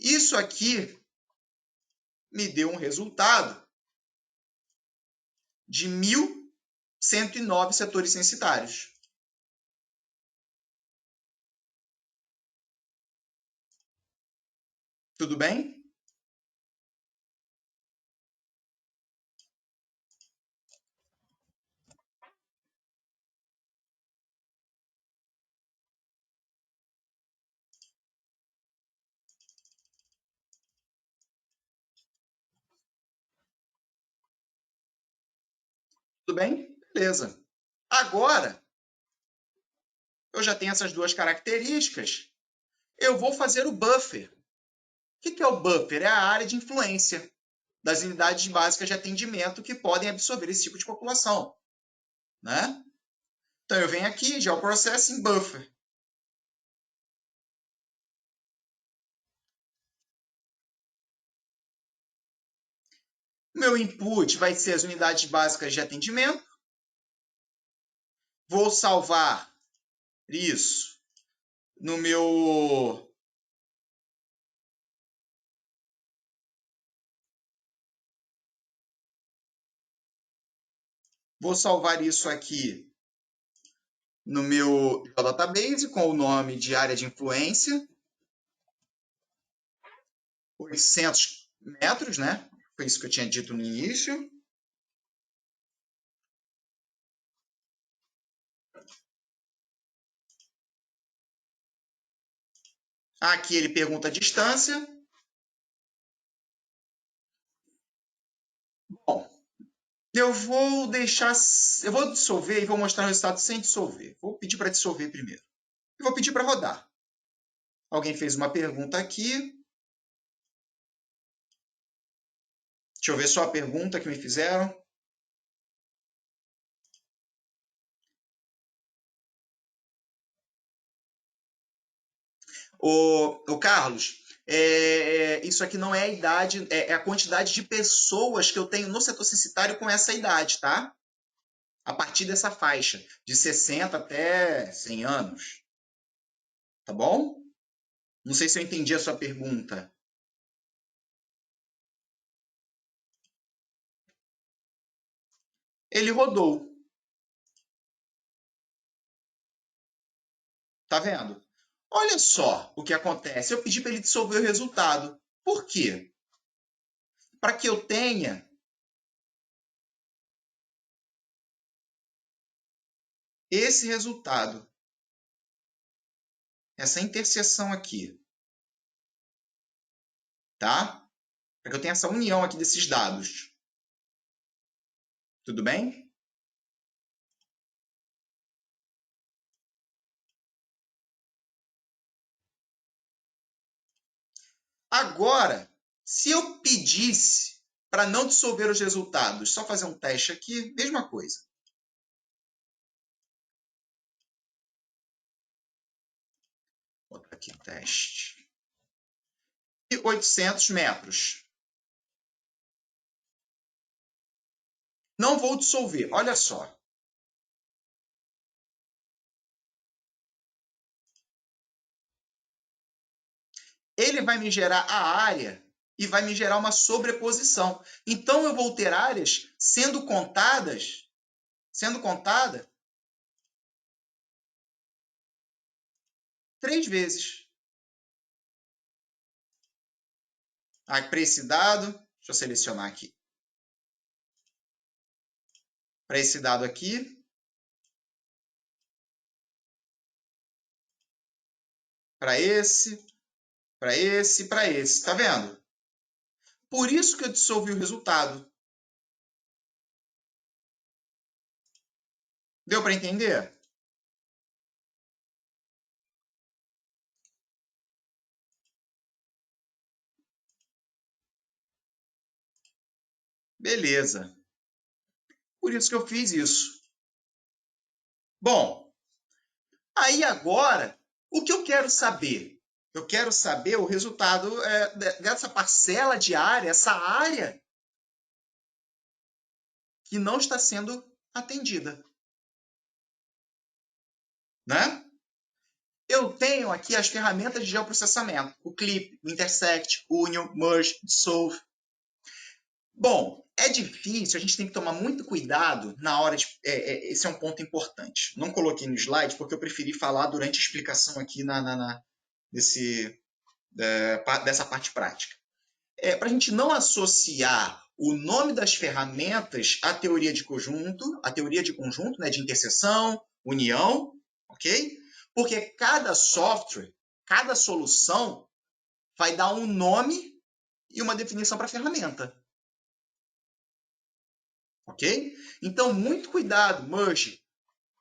Isso aqui me deu um resultado de 1.109 setores censitários. Tudo bem? Tudo bem? Beleza. Agora, eu já tenho essas duas características. Eu vou fazer o buffer. O que é o buffer? É a área de influência das unidades básicas de atendimento que podem absorver esse tipo de população. Né? Então, eu venho aqui, Geoprocessing Buffer. O meu input vai ser as unidades básicas de atendimento. Vou salvar isso no meu Vou salvar isso aqui no meu database com o nome de área de influência. 800 metros, né? Foi isso que eu tinha dito no início. Aqui ele pergunta a distância. Bom, eu vou dissolver e vou mostrar o resultado sem dissolver. Vou pedir para dissolver primeiro. E vou pedir para rodar. Alguém fez uma pergunta aqui. Deixa eu ver só a pergunta que me fizeram. O Carlos, isso aqui não é a idade, é a quantidade de pessoas que eu tenho no setor censitário com essa idade, tá? A partir dessa faixa, de 60 até 100 anos. Tá bom? Não sei se eu entendi a sua pergunta. Ele rodou. Tá vendo? Olha só o que acontece. Eu pedi para ele dissolver o resultado. Por quê? Para que eu tenha esse resultado, essa interseção aqui, tá? Para que eu tenha essa união aqui desses dados. Tudo bem? Agora, se eu pedisse para não dissolver os resultados, só fazer um teste aqui, mesma coisa. Vou botar aqui teste. E 800 metros. Não vou dissolver, olha só. Ele vai me gerar a área e vai me gerar uma sobreposição. Então, eu vou ter áreas sendo contada 3 vezes. Para esse dado, deixa eu selecionar aqui. Para esse dado aqui, para esse, para esse, para esse. Tá vendo? Por isso que eu dissolvi o resultado. Deu para entender? Beleza. Por isso que eu fiz isso. Bom, aí agora, o que eu quero saber? Eu quero saber o resultado dessa parcela de área, essa área que não está sendo atendida. Né? Eu tenho aqui as ferramentas de geoprocessamento. O Clip, o Intersect, o Union, Merge, Dissolve. Bom, é difícil, a gente tem que tomar muito cuidado na hora de... esse é um ponto importante. Não coloquei no slide porque eu preferi falar durante a explicação aqui dessa parte prática. Para a gente não associar o nome das ferramentas à teoria de conjunto, né, de interseção, união, ok? Porque cada software, cada solução vai dar um nome e uma definição para a ferramenta. Ok? Então, muito cuidado, merge,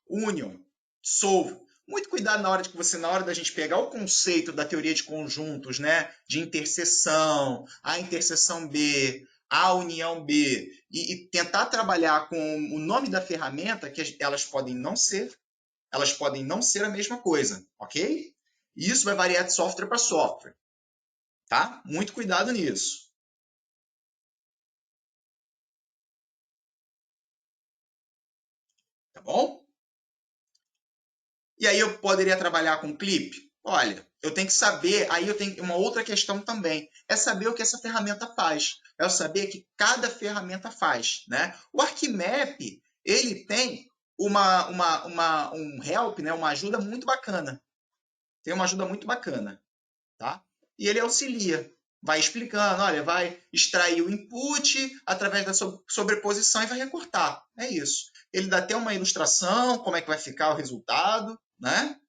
union, solve. Muito cuidado na hora da gente pegar o conceito da teoria de conjuntos, né? De interseção, a interseção B, a união B, e tentar trabalhar com o nome da ferramenta, que elas podem não ser a mesma coisa, ok? E isso vai variar de software para software, tá? Muito cuidado nisso. Tá bom? E aí eu poderia trabalhar com clip? Olha, eu tenho que saber, aí eu tenho uma outra questão também, é saber o que essa ferramenta faz. É eu saber o que cada ferramenta faz, né? O ArcMap, ele tem um help, né, uma ajuda muito bacana. Tem uma ajuda muito bacana, tá? E ele auxilia, vai explicando, olha, vai extrair o input através da sobreposição e vai recortar. É isso. Ele dá até uma ilustração, como é que vai ficar o resultado, né?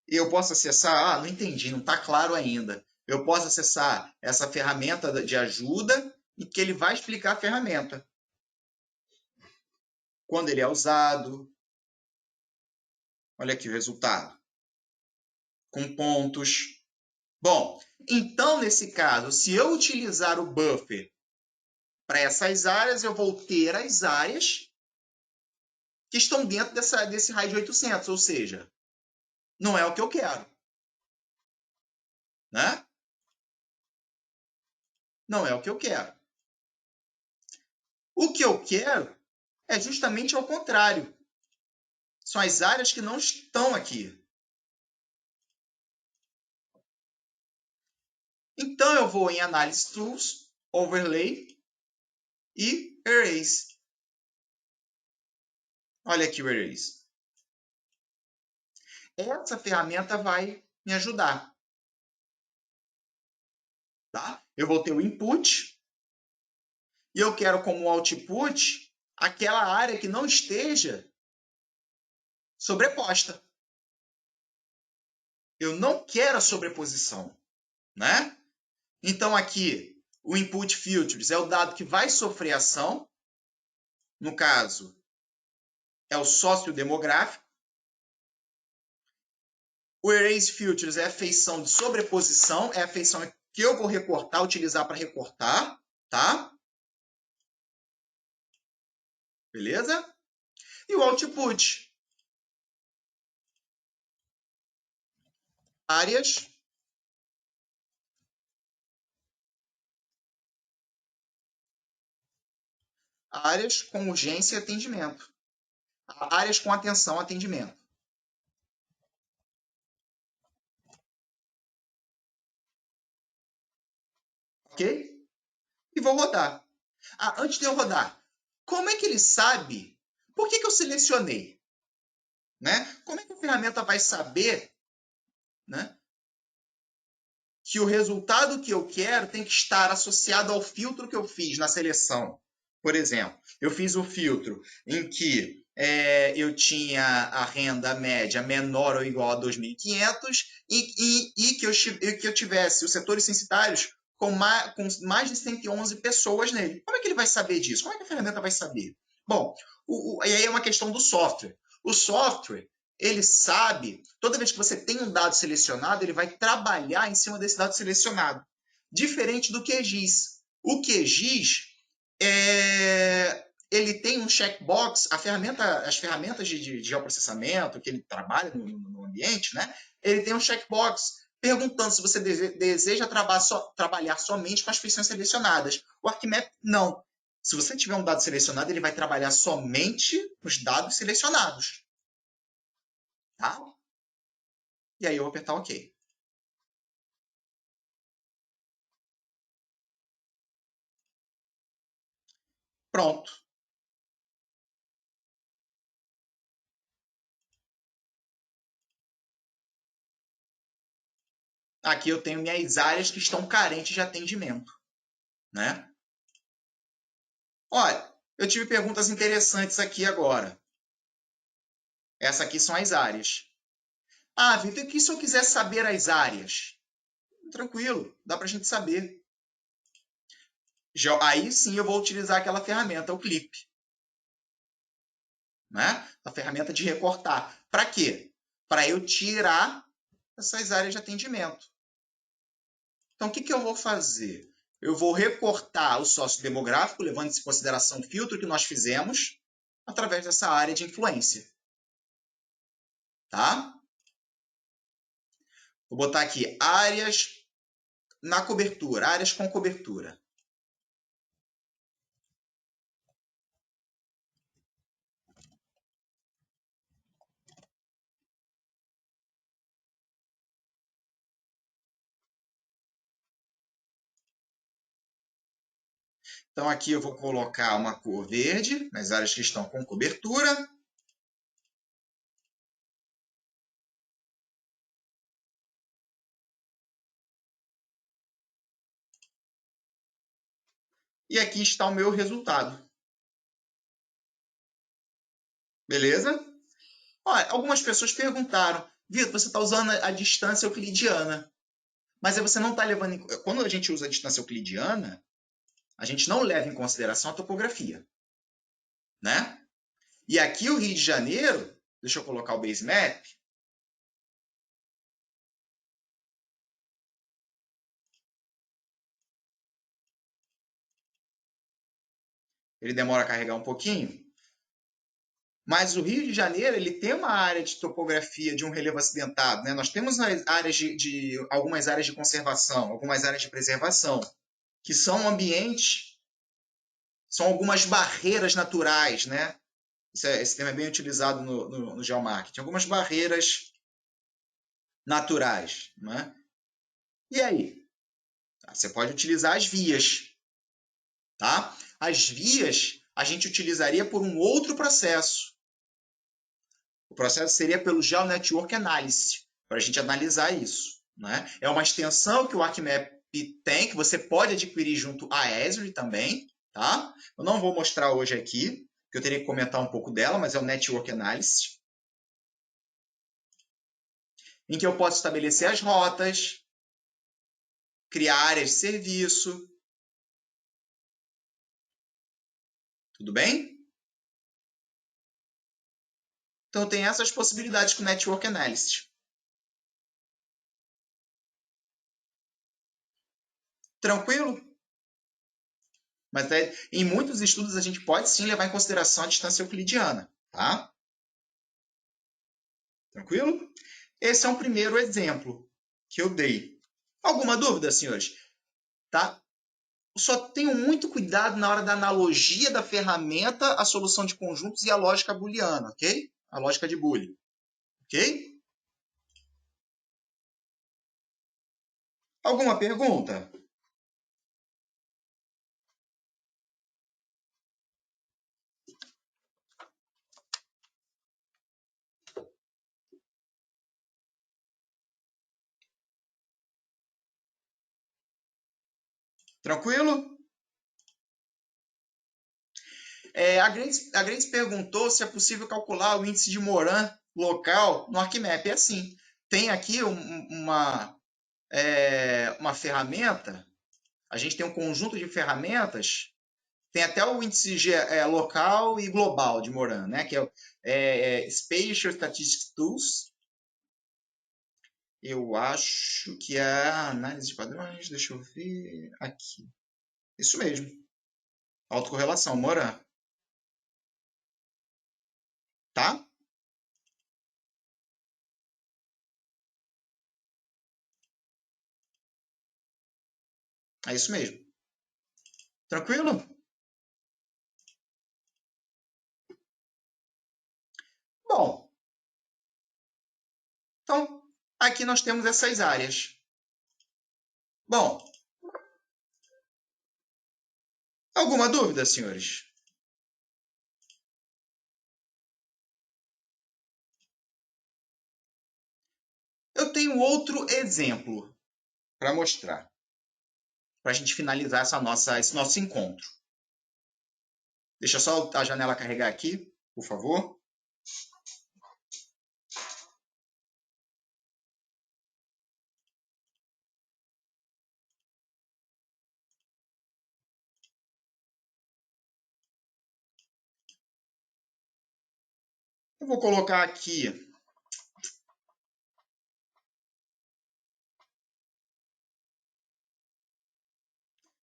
E eu posso acessar, não entendi, não está claro ainda. Eu posso acessar essa ferramenta de ajuda em que ele vai explicar a ferramenta. Quando ele é usado. Olha aqui o resultado. Com pontos. Bom, então, nesse caso, se eu utilizar o buffer para essas áreas, eu vou ter as áreas que estão dentro desse raio de 800, ou seja, não é o que eu quero. Né? Não é o que eu quero. O que eu quero é justamente ao contrário. São as áreas que não estão aqui. Então, eu vou em Análise Tools, Overlay e Erase. Olha aqui o Erase. Essa ferramenta vai me ajudar. Tá? Eu vou ter o input e eu quero como output aquela área que não esteja sobreposta. Eu não quero a sobreposição, né? Então, aqui, o input filters é o dado que vai sofrer ação. No caso, é o sociodemográfico. O erase filters é a feição de sobreposição, é a feição que eu vou recortar, utilizar para recortar, tá? Beleza? E o output. Áreas com urgência e atendimento. Áreas com atenção e atendimento. Ok? E vou rodar. Antes de eu rodar, como é que ele sabe? Por que eu selecionei? Né? Como é que a ferramenta vai saber, né, que o resultado que eu quero tem que estar associado ao filtro que eu fiz na seleção? Por exemplo, eu fiz o filtro em que eu tinha a renda média menor ou igual a 2.500 e que eu tivesse os setores censitários com mais de 111 pessoas nele. Como é que ele vai saber disso? Como é que a ferramenta vai saber? Bom, e aí é uma questão do software. O software, ele sabe, toda vez que você tem um dado selecionado, ele vai trabalhar em cima desse dado selecionado. Diferente do QGIS. O QGIS, ele tem um checkbox, as ferramentas de geoprocessamento que ele trabalha no ambiente, né? Ele tem um checkbox perguntando se você deseja trabalhar somente com as feições selecionadas. O Arquimap, não. Se você tiver um dado selecionado, ele vai trabalhar somente os dados selecionados. Tá? E aí eu vou apertar OK. Pronto. Aqui eu tenho minhas áreas que estão carentes de atendimento, né? Olha, eu tive perguntas interessantes aqui agora. Essas aqui são as áreas. Vitor, e se eu quiser saber as áreas? Tranquilo, dá para a gente saber. Aí sim eu vou utilizar aquela ferramenta, o Clip. Né? A ferramenta de recortar. Para quê? Para eu tirar essas áreas de atendimento. Então, o que eu vou fazer? Eu vou recortar o sociodemográfico, levando em consideração o filtro que nós fizemos, através dessa área de influência. Tá? Vou botar aqui áreas na cobertura, áreas com cobertura. Então, aqui eu vou colocar uma cor verde nas áreas que estão com cobertura. E aqui está o meu resultado. Beleza? Olha, algumas pessoas perguntaram, Vitor, você está usando a distância euclidiana. Mas aí você não está levando em... Quando a gente usa a distância euclidiana, a gente não leva em consideração a topografia. Né? E aqui o Rio de Janeiro, deixa eu colocar o base map. Ele demora a carregar um pouquinho. Mas o Rio de Janeiro ele tem uma área de topografia de um relevo acidentado. Né? Nós temos áreas algumas áreas de conservação, algumas áreas de preservação, que são ambientes, são algumas barreiras naturais. Né? Esse termo é bem utilizado no geomarketing. Algumas barreiras naturais. Né? E aí? Você pode utilizar as vias. Tá? As vias a gente utilizaria por um outro processo. O processo seria pelo GeoNetwork Analysis, para a gente analisar isso. Né? É uma extensão que o ArcMap tem, que você pode adquirir junto à Esri também. Tá? Eu não vou mostrar hoje aqui, porque eu teria que comentar um pouco dela, mas é o Network Analysis, em que eu posso estabelecer as rotas, criar áreas de serviço. Tudo bem? Então, tem essas possibilidades com o Network Analysis. Tranquilo? Mas em muitos estudos a gente pode sim levar em consideração a distância euclidiana, tá? Tranquilo? Esse é um primeiro exemplo que eu dei. Alguma dúvida, senhores? Tá? Só tenham muito cuidado na hora da analogia da ferramenta, a solução de conjuntos e a lógica booleana, ok? A lógica de Boolean, ok? Alguma pergunta? Tranquilo? A Grace perguntou se é possível calcular o índice de Moran local no ArcMap. É assim, tem aqui uma ferramenta, a gente tem um conjunto de ferramentas, tem até o índice local e global de Moran, né? Que é o Spatial Statistics Tools. Eu acho que é a análise de padrões, deixa eu ver aqui. Isso mesmo, autocorrelação, Moran. Tá? É isso mesmo. Tranquilo? Bom, então aqui nós temos essas áreas. Bom, alguma dúvida, senhores? Eu tenho outro exemplo para mostrar, para a gente finalizar esse nosso encontro. Deixa só a janela carregar aqui, por favor. Eu vou colocar aqui.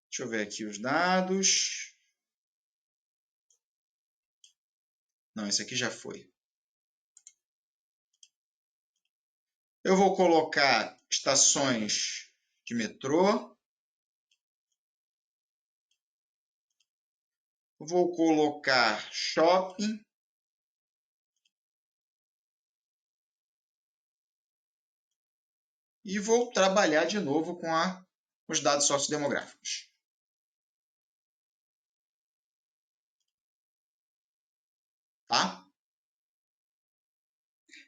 Deixa eu ver aqui os dados. Não, esse aqui já foi. Eu vou colocar estações de metrô. Vou colocar shopping. E vou trabalhar de novo com os dados sociodemográficos. tá?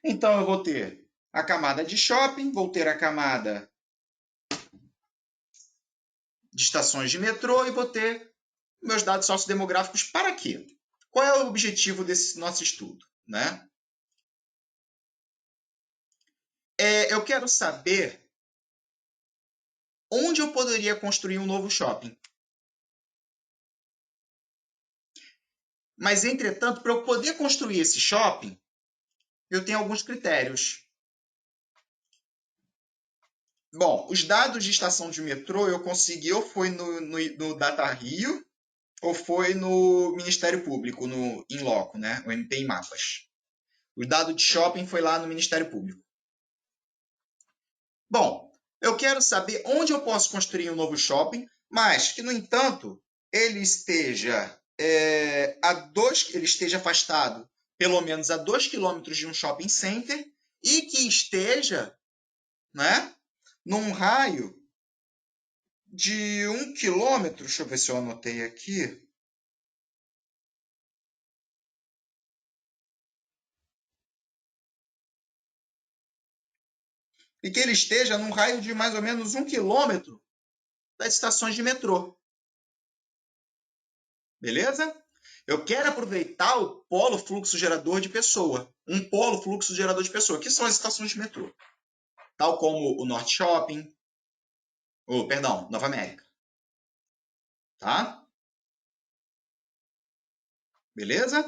Então, eu vou ter a camada de shopping, vou ter a camada de estações de metrô e vou ter meus dados sociodemográficos para quê? Qual é o objetivo desse nosso estudo, né? Eu quero saber onde eu poderia construir um novo shopping. Mas, entretanto, para eu poder construir esse shopping, eu tenho alguns critérios. Bom, os dados de estação de metrô eu consegui ou foi no Data Rio ou foi no Ministério Público, no in loco, né? O MP em Mapas. O dado de shopping foi lá no Ministério Público. Bom, eu quero saber onde eu posso construir um novo shopping, mas que, no entanto, ele esteja ele esteja afastado pelo menos a 2 quilômetros de um shopping center e que esteja, né, num raio de 1 quilômetro. Deixa eu ver se eu anotei aqui. E que ele esteja num raio de mais ou menos 1 quilômetro das estações de metrô. Beleza? Eu quero aproveitar o polo fluxo gerador de pessoa. Um polo fluxo gerador de pessoa, que são as estações de metrô. Tal como o Norte Shopping, Nova América. Tá? Beleza?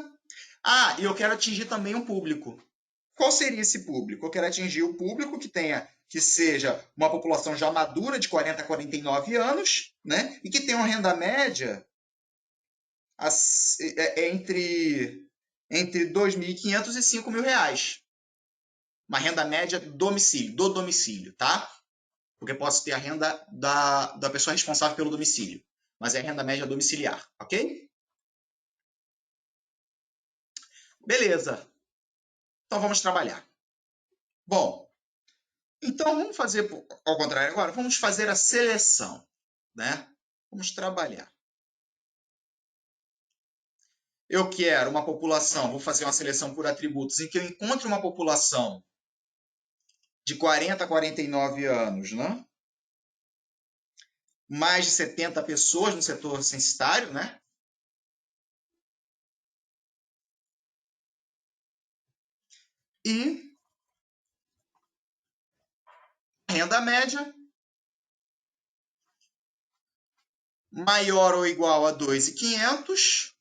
Ah, e eu quero atingir também um público. Qual seria esse público? Eu quero atingir o público que seja uma população já madura de 40 a 49 anos, né? E que tenha uma renda média entre R$ 2.500 e R$ 5.000. Uma renda média do domicílio, tá? Porque posso ter a renda da pessoa responsável pelo domicílio, mas é a renda média domiciliar, ok? Beleza. Então vamos trabalhar. Bom, então vamos fazer ao contrário agora, vamos fazer a seleção, né? Vamos trabalhar. Eu quero uma população, vou fazer uma seleção por atributos em que eu encontre uma população de 40 a 49 anos, né? Mais de 70 pessoas no setor censitário, né? E renda média maior ou igual a 2.500,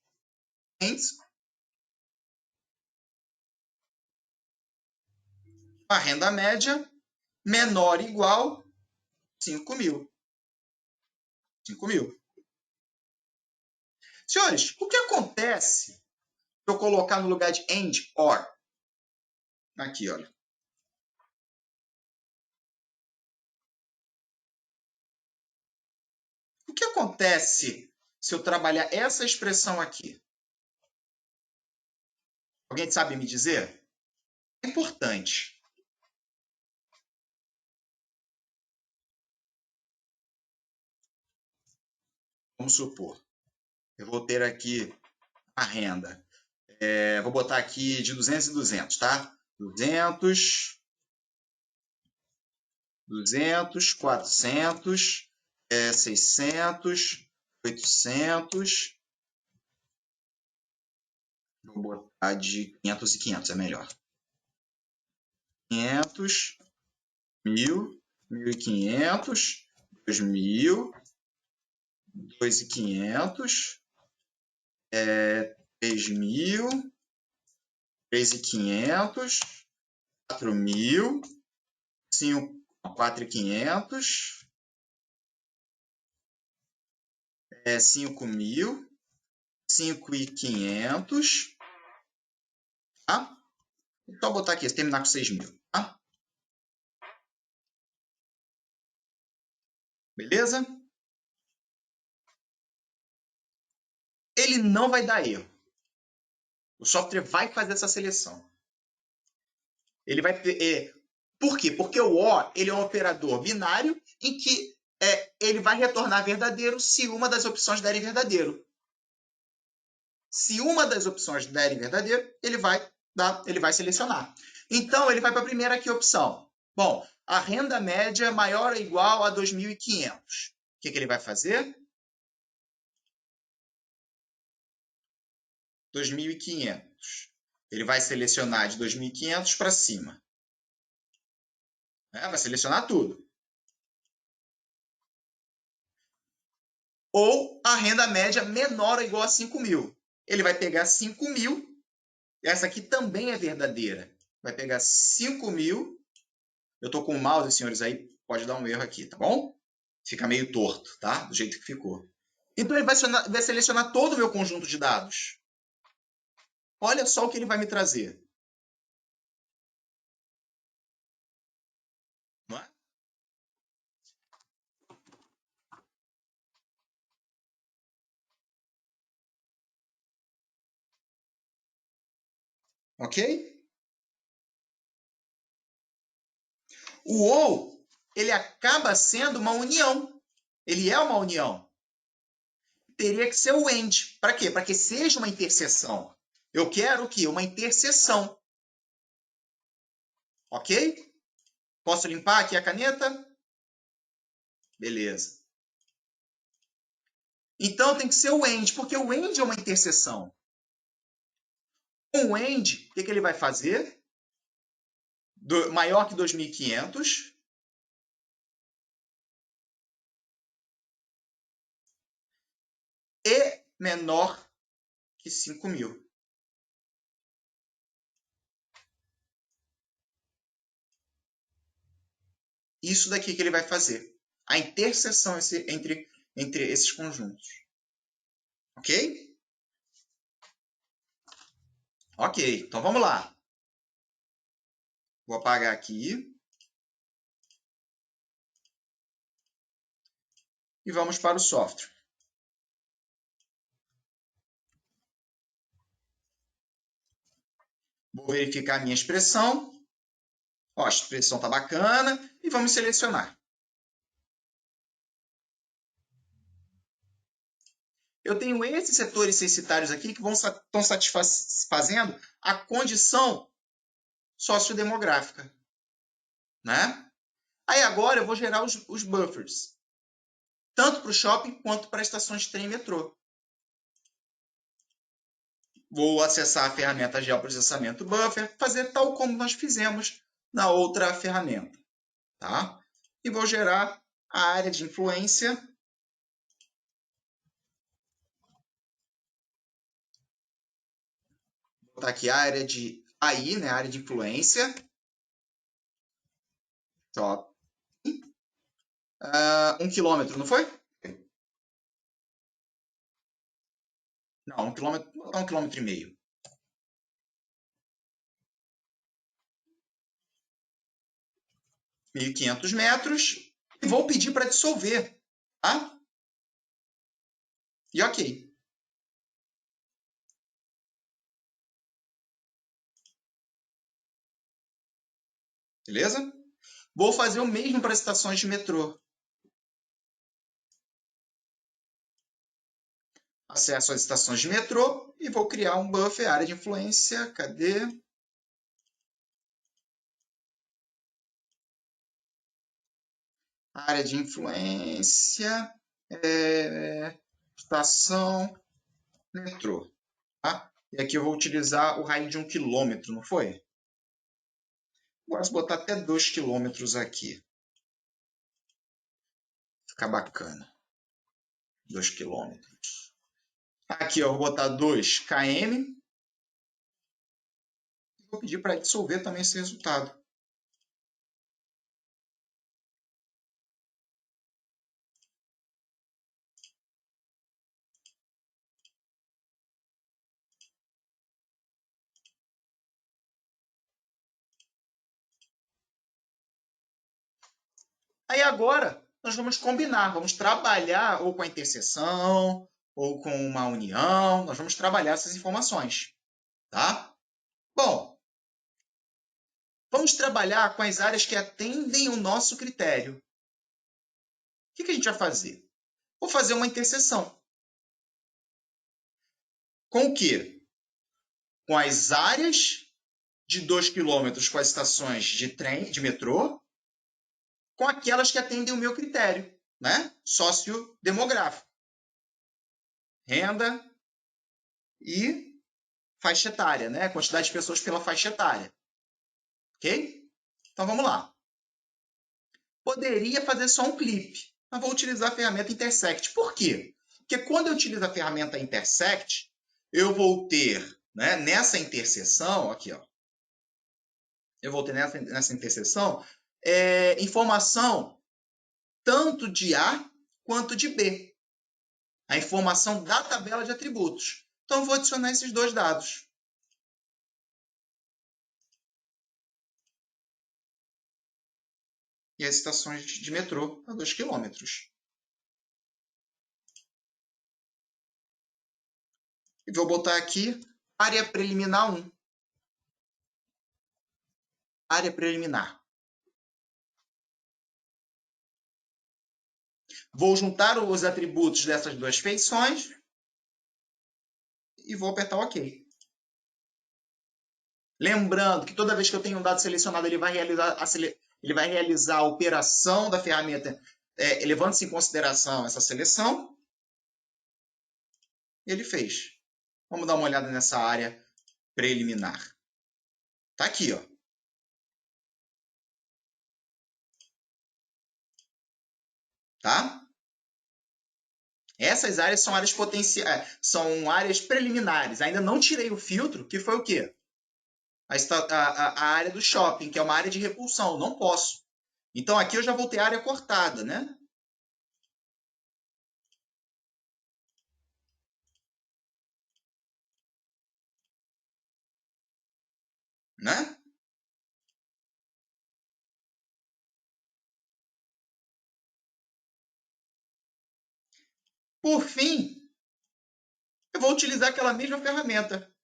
a renda média menor ou igual a 5.000. 5.000. Senhores, o que acontece se eu colocar no lugar de and, or? Aqui, olha. O que acontece se eu trabalhar essa expressão aqui? Alguém sabe me dizer? É importante. Vamos supor, eu vou ter aqui a renda. Vou botar aqui de 200 e 200, tá? 200, 400, 600, 800. Vou botar de 500 e 500, é melhor. 500, 1.000, 1.500, 2.000, 2.500, 3.000, 3.500, 4.000, 4.500, 5.000, 5.500, tá? Então, vou botar aqui, terminar com 6.000, tá? Beleza? Ele não vai dar erro. O software vai fazer essa seleção. Ele vai... por quê? Porque o OR ele é um operador binário em que ele vai retornar verdadeiro se uma das opções der verdadeiro. Se uma das opções derem verdadeiro, ele vai selecionar. Então, ele vai para a primeira aqui opção. Bom, a renda média é maior ou igual a 2.500. O que ele vai fazer? 2.500. Ele vai selecionar de 2.500 para cima. Vai selecionar tudo. Ou a renda média menor ou igual a 5.000. Ele vai pegar 5.000. Essa aqui também é verdadeira. Vai pegar 5.000. Eu estou com o mouse, senhores, aí pode dar um erro aqui, tá bom? Fica meio torto, tá? Do jeito que ficou. Então, ele vai selecionar todo o meu conjunto de dados. Olha só o que ele vai me trazer. Não é? Ok? O ou, ele acaba sendo uma união. Ele é uma união. Teria que ser o AND. Para quê? Para que seja uma interseção. Eu quero o quê? Uma interseção. Ok? Posso limpar aqui a caneta? Beleza. Então, tem que ser o AND, porque o AND é uma interseção. Com o AND, o que ele vai fazer? Maior que 2.500. E menor que 5.000. Isso daqui que ele vai fazer. A interseção entre esses conjuntos. Ok? Ok, então vamos lá. Vou apagar aqui. E vamos para o software. Vou verificar a minha expressão. Ó, a expressão está bacana. E vamos selecionar. Eu tenho esses setores censitários aqui que estão satisfazendo a condição sociodemográfica. Né? Aí agora eu vou gerar os buffers. Tanto para o shopping quanto para estações de trem e metrô. Vou acessar a ferramenta Geoprocessamento Buffer, fazer tal como nós fizemos na outra ferramenta. Tá? E vou gerar a área de influência. Vou botar aqui a área de AI, né? A área de influência. Top. 1 quilômetro, não foi? Não, 1 quilômetro, vou botar 1,5 quilômetro. 1.500 metros. E vou pedir para dissolver. Tá? E ok. Beleza? Vou fazer o mesmo para as estações de metrô. Acesso às estações de metrô e vou criar um buffer, área de influência. Cadê? Área de influência, estação, metrô. Tá? E aqui eu vou utilizar o raio de 1 quilômetro, não foi? Agora, se botar até 2 quilômetros aqui. Fica bacana. 2 quilômetros. Aqui eu vou botar 2 km. Vou pedir para dissolver também esse resultado. Aí agora nós vamos combinar, vamos trabalhar ou com a interseção, ou com uma união, nós vamos trabalhar essas informações. Tá? Bom, vamos trabalhar com as áreas que atendem o nosso critério. O que a gente vai fazer? Vou fazer uma interseção. Com o quê? Com as áreas de 2 quilômetros com as estações de trem, de metrô, com aquelas que atendem o meu critério, né? Sociodemográfico. Renda e faixa etária, né? Quantidade de pessoas pela faixa etária. Ok? Então vamos lá. Poderia fazer só um clipe, mas vou utilizar a ferramenta Intersect. Por quê? Porque quando eu utilizo a ferramenta Intersect, eu vou ter, né, nessa interseção, aqui, ó, eu vou ter nessa interseção informação tanto de A quanto de B. A informação da tabela de atributos. Então, eu vou adicionar esses dois dados. E as estações de metrô a 2 quilômetros. E vou botar aqui área preliminar 1. Área preliminar. Vou juntar os atributos dessas duas feições e vou apertar OK. Lembrando que toda vez que eu tenho um dado selecionado, ele vai realizar a operação da ferramenta, levando-se em consideração essa seleção. E ele fez. Vamos dar uma olhada nessa área preliminar. Está aqui, ó. Tá? Essas áreas são áreas potenciais, são áreas preliminares. Ainda não tirei o filtro, que foi o quê? A área do shopping, que é uma área de repulsão. Não posso. Então aqui eu já vou ter área cortada, né? Né? Por fim, eu vou utilizar aquela mesma ferramenta.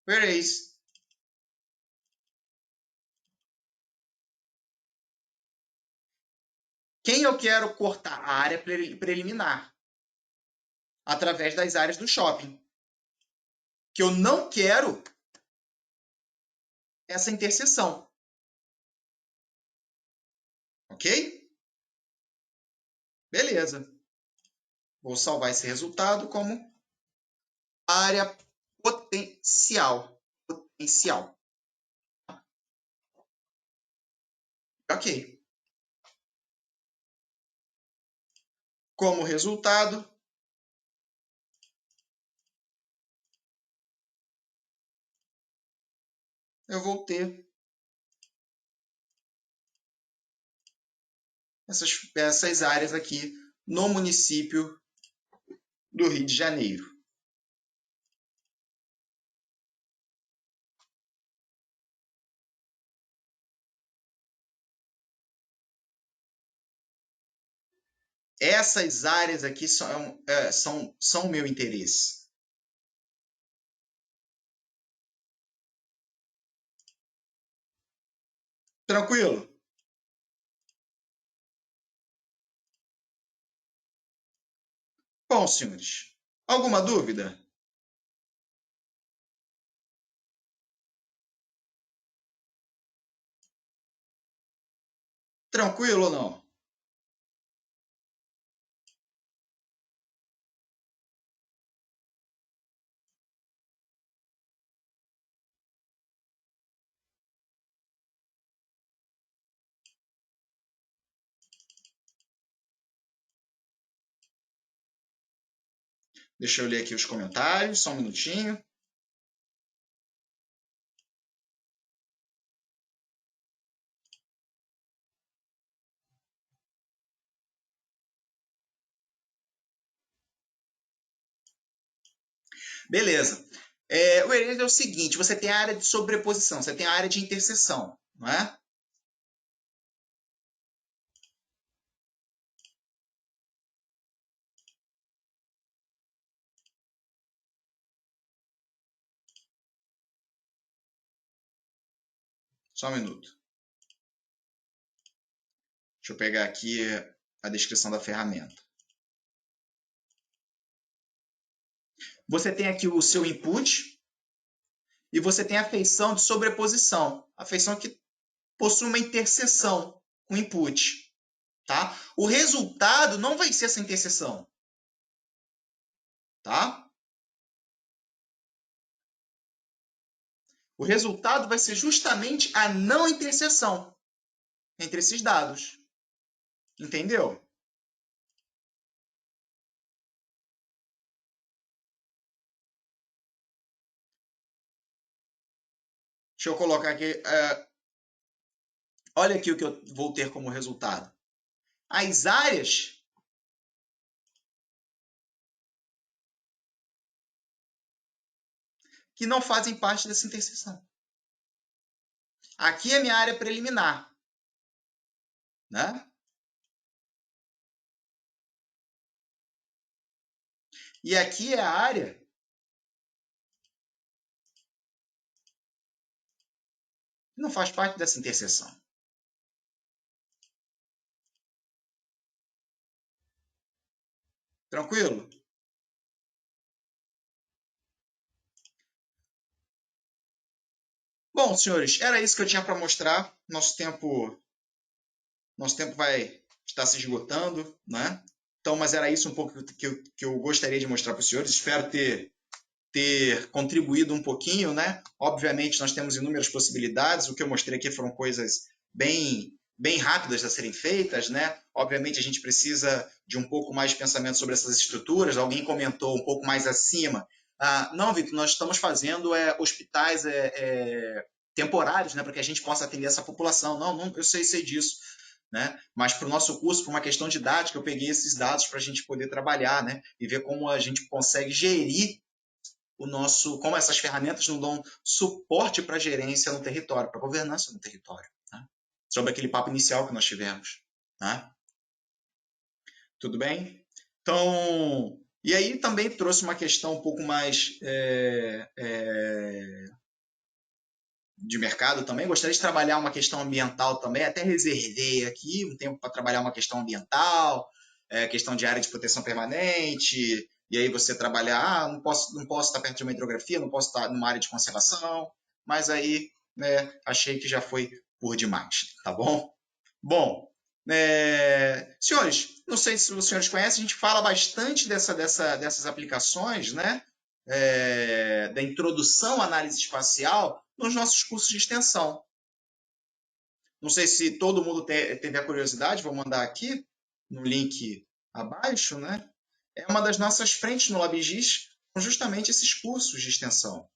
Erase. Quem eu quero cortar? A área preliminar. Através das áreas do shopping. Que eu não quero essa interseção. Ok? Beleza. Vou salvar esse resultado como área potencial. Potencial. Ok. Como resultado, eu vou ter essas áreas aqui no município do Rio de Janeiro. Essas áreas aqui são o meu interesse. Tranquilo? Bom, senhores, alguma dúvida? Tranquilo ou não? Deixa eu ler aqui os comentários, só um minutinho. Beleza. O erase é o seguinte, você tem a área de sobreposição, você tem a área de interseção, não é? Só um minuto. Deixa eu pegar aqui a descrição da ferramenta. Você tem aqui o seu input e você tem a feição de sobreposição. A feição que possui uma interseção com o input. Tá? O resultado não vai ser essa interseção. Tá? O resultado vai ser justamente a não interseção entre esses dados. Entendeu? Deixa eu colocar aqui. Olha aqui o que eu vou ter como resultado. As áreas que não fazem parte dessa interseção. Aqui é a minha área preliminar. Né? E aqui é a área que não faz parte dessa interseção. Tranquilo? Bom, senhores, era isso que eu tinha para mostrar. Nosso tempo vai estar se esgotando, né? Então, mas era isso um pouco que eu gostaria de mostrar para os senhores. Espero ter contribuído um pouquinho, né? Obviamente, nós temos inúmeras possibilidades. O que eu mostrei aqui foram coisas bem rápidas a serem feitas, né? Obviamente, a gente precisa de um pouco mais de pensamento sobre essas estruturas. Alguém comentou um pouco mais acima. Não, Vitor, nós estamos fazendo hospitais temporários, né? Para que a gente possa atender essa população. Não, eu sei disso. Né? Mas para o nosso curso, por uma questão didática, eu peguei esses dados para a gente poder trabalhar, né? E ver como a gente consegue gerir como essas ferramentas não dão suporte para a gerência no território, para a governança no território. Né? Sobre aquele papo inicial que nós tivemos. Né? Tudo bem? Então, e aí também trouxe uma questão um pouco mais de mercado também. Gostaria de trabalhar uma questão ambiental também. Até reservei aqui um tempo para trabalhar uma questão ambiental, questão de área de proteção permanente. E aí você trabalhar, não posso estar perto de uma hidrografia, não posso estar numa área de conservação. Mas aí, né, achei que já foi por demais, tá bom? Bom, senhores, não sei se os senhores conhecem, a gente fala bastante dessas aplicações, né? Da introdução à análise espacial nos nossos cursos de extensão. Não sei se todo mundo teve a curiosidade, vou mandar aqui no link abaixo, né? É uma das nossas frentes no LabGIS, são justamente esses cursos de extensão.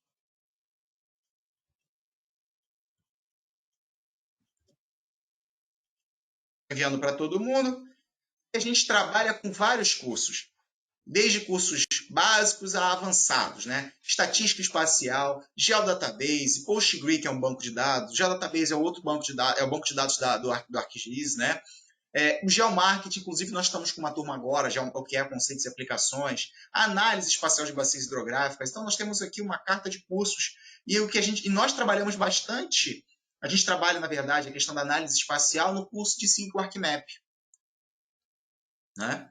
Enviando para todo mundo. A gente trabalha com vários cursos, desde cursos básicos a avançados, né? Estatística espacial, Geodatabase, PostgreSQL, que é um banco de dados, Geodatabase é outro banco de dados, é o banco de dados do ArcGIS, né? O Geomarketing, inclusive, nós estamos com uma turma agora, o que é conceitos e aplicações, a análise espacial de bacias hidrográficas. Então, nós temos aqui uma carta de cursos. E nós trabalhamos bastante, a gente trabalha, na verdade, a questão da análise espacial no curso de 5 ArcMap. Né?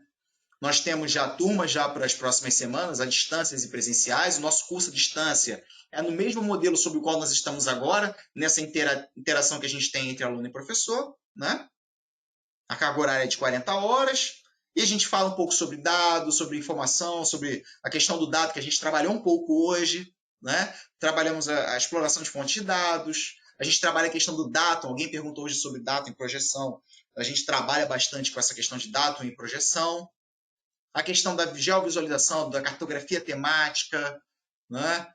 Nós temos já turmas já para as próximas semanas, a distâncias e presenciais. O nosso curso à distância é no mesmo modelo sobre o qual nós estamos agora, nessa interação que a gente tem entre aluno e professor. Né? A carga horária é de 40 horas. E a gente fala um pouco sobre dados, sobre informação, sobre a questão do dado que a gente trabalhou um pouco hoje. Né? Trabalhamos a exploração de fontes de dados. A gente trabalha a questão do datum. Alguém perguntou hoje sobre datum e projeção. A gente trabalha bastante com essa questão de datum e projeção. A questão da geovisualização, da cartografia temática, né?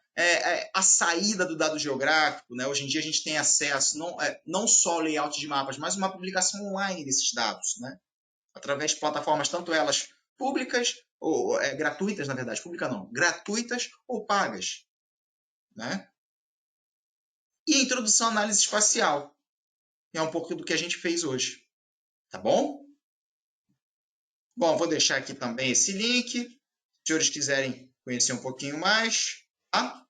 A saída do dado geográfico. Né? Hoje em dia a gente tem acesso não só ao layout de mapas, mas uma publicação online desses dados, né? Através de plataformas, tanto elas públicas, ou gratuitas, na verdade, pública não, gratuitas ou pagas. Né? E a introdução à análise espacial, que é um pouco do que a gente fez hoje. Tá bom? Bom, vou deixar aqui também esse link. Se os senhores quiserem conhecer um pouquinho mais. Tá?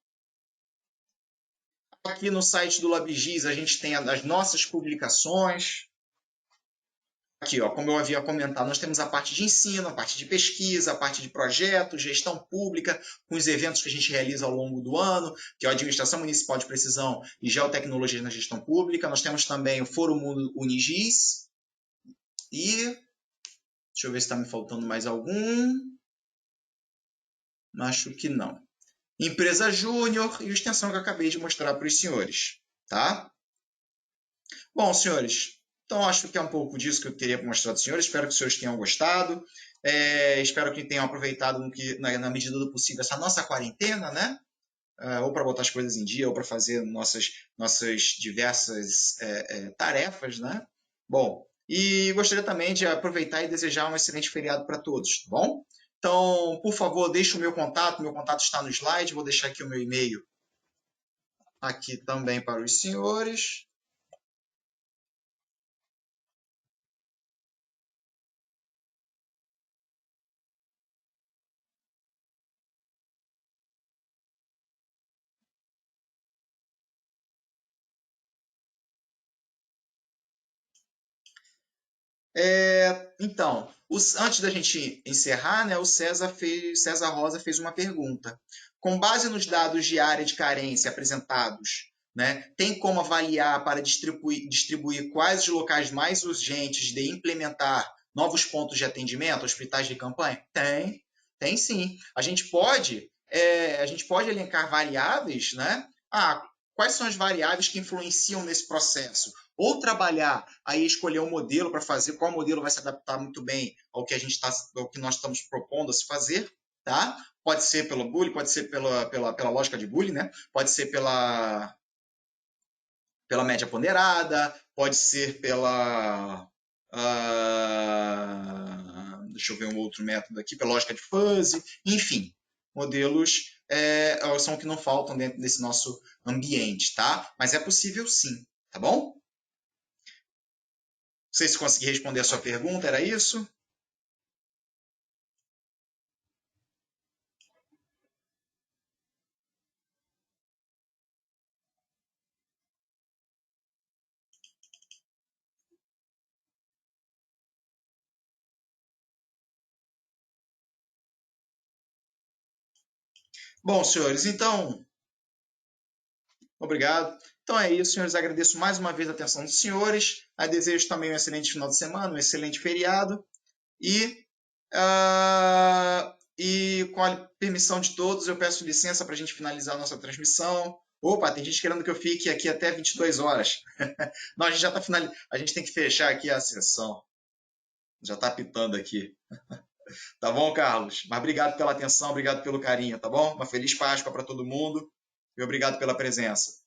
Aqui no site do LabGIS a gente tem as nossas publicações. aqui, ó, como eu havia comentado, nós temos a parte de ensino, a parte de pesquisa, a parte de projetos, gestão pública, com os eventos que a gente realiza ao longo do ano, que é a Administração Municipal de Precisão e Geotecnologia na Gestão Pública. Nós temos também o Foro Mundo Unigis. E deixa eu ver se está me faltando mais algum. Acho que não. Empresa Júnior e o extensão que eu acabei de mostrar para os senhores, tá? Bom, senhores, então acho que é um pouco disso que eu queria mostrar para os senhores. Espero que os senhores tenham gostado. Espero que tenham aproveitado na medida do possível essa nossa quarentena, né? Ou para botar as coisas em dia, ou para fazer nossas diversas tarefas, né? Bom, e gostaria também de aproveitar e desejar um excelente feriado para todos, tá bom? Então, por favor, deixe o meu contato está no slide, vou deixar aqui o meu e-mail aqui também para os senhores. Então, antes da gente encerrar, né, o César Rosa fez uma pergunta. Com base nos dados de área de carência apresentados, né, tem como avaliar para distribuir quais os locais mais urgentes de implementar novos pontos de atendimento, hospitais de campanha? Tem sim. A gente pode elencar variáveis, né? Quais são as variáveis que influenciam nesse processo? Ou trabalhar, aí escolher um modelo para fazer, qual modelo vai se adaptar muito bem ao que ao que nós estamos propondo a se fazer, tá? Pode ser pelo bullying, pode ser pela lógica de bullying, né? Pode ser pela média ponderada, pode ser deixa eu ver um outro método aqui, pela lógica de fuzzy, enfim, modelos são que não faltam dentro desse nosso ambiente, tá? Mas é possível sim, tá bom? Não sei se consegui responder a sua pergunta, era isso? Bom, senhores, então, obrigado. Então é isso, senhores. Agradeço mais uma vez a atenção dos senhores. Desejo também um excelente final de semana, um excelente feriado. E com a permissão de todos, eu peço licença para a gente finalizar a nossa transmissão. Opa, tem gente querendo que eu fique aqui até 22 horas. Não, a gente já está finalizando. A gente tem que fechar aqui a sessão. Já está apitando aqui. Tá bom, Carlos? Mas obrigado pela atenção, obrigado pelo carinho, tá bom? Uma feliz Páscoa para todo mundo e obrigado pela presença.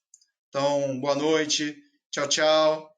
Então, boa noite. Tchau, tchau.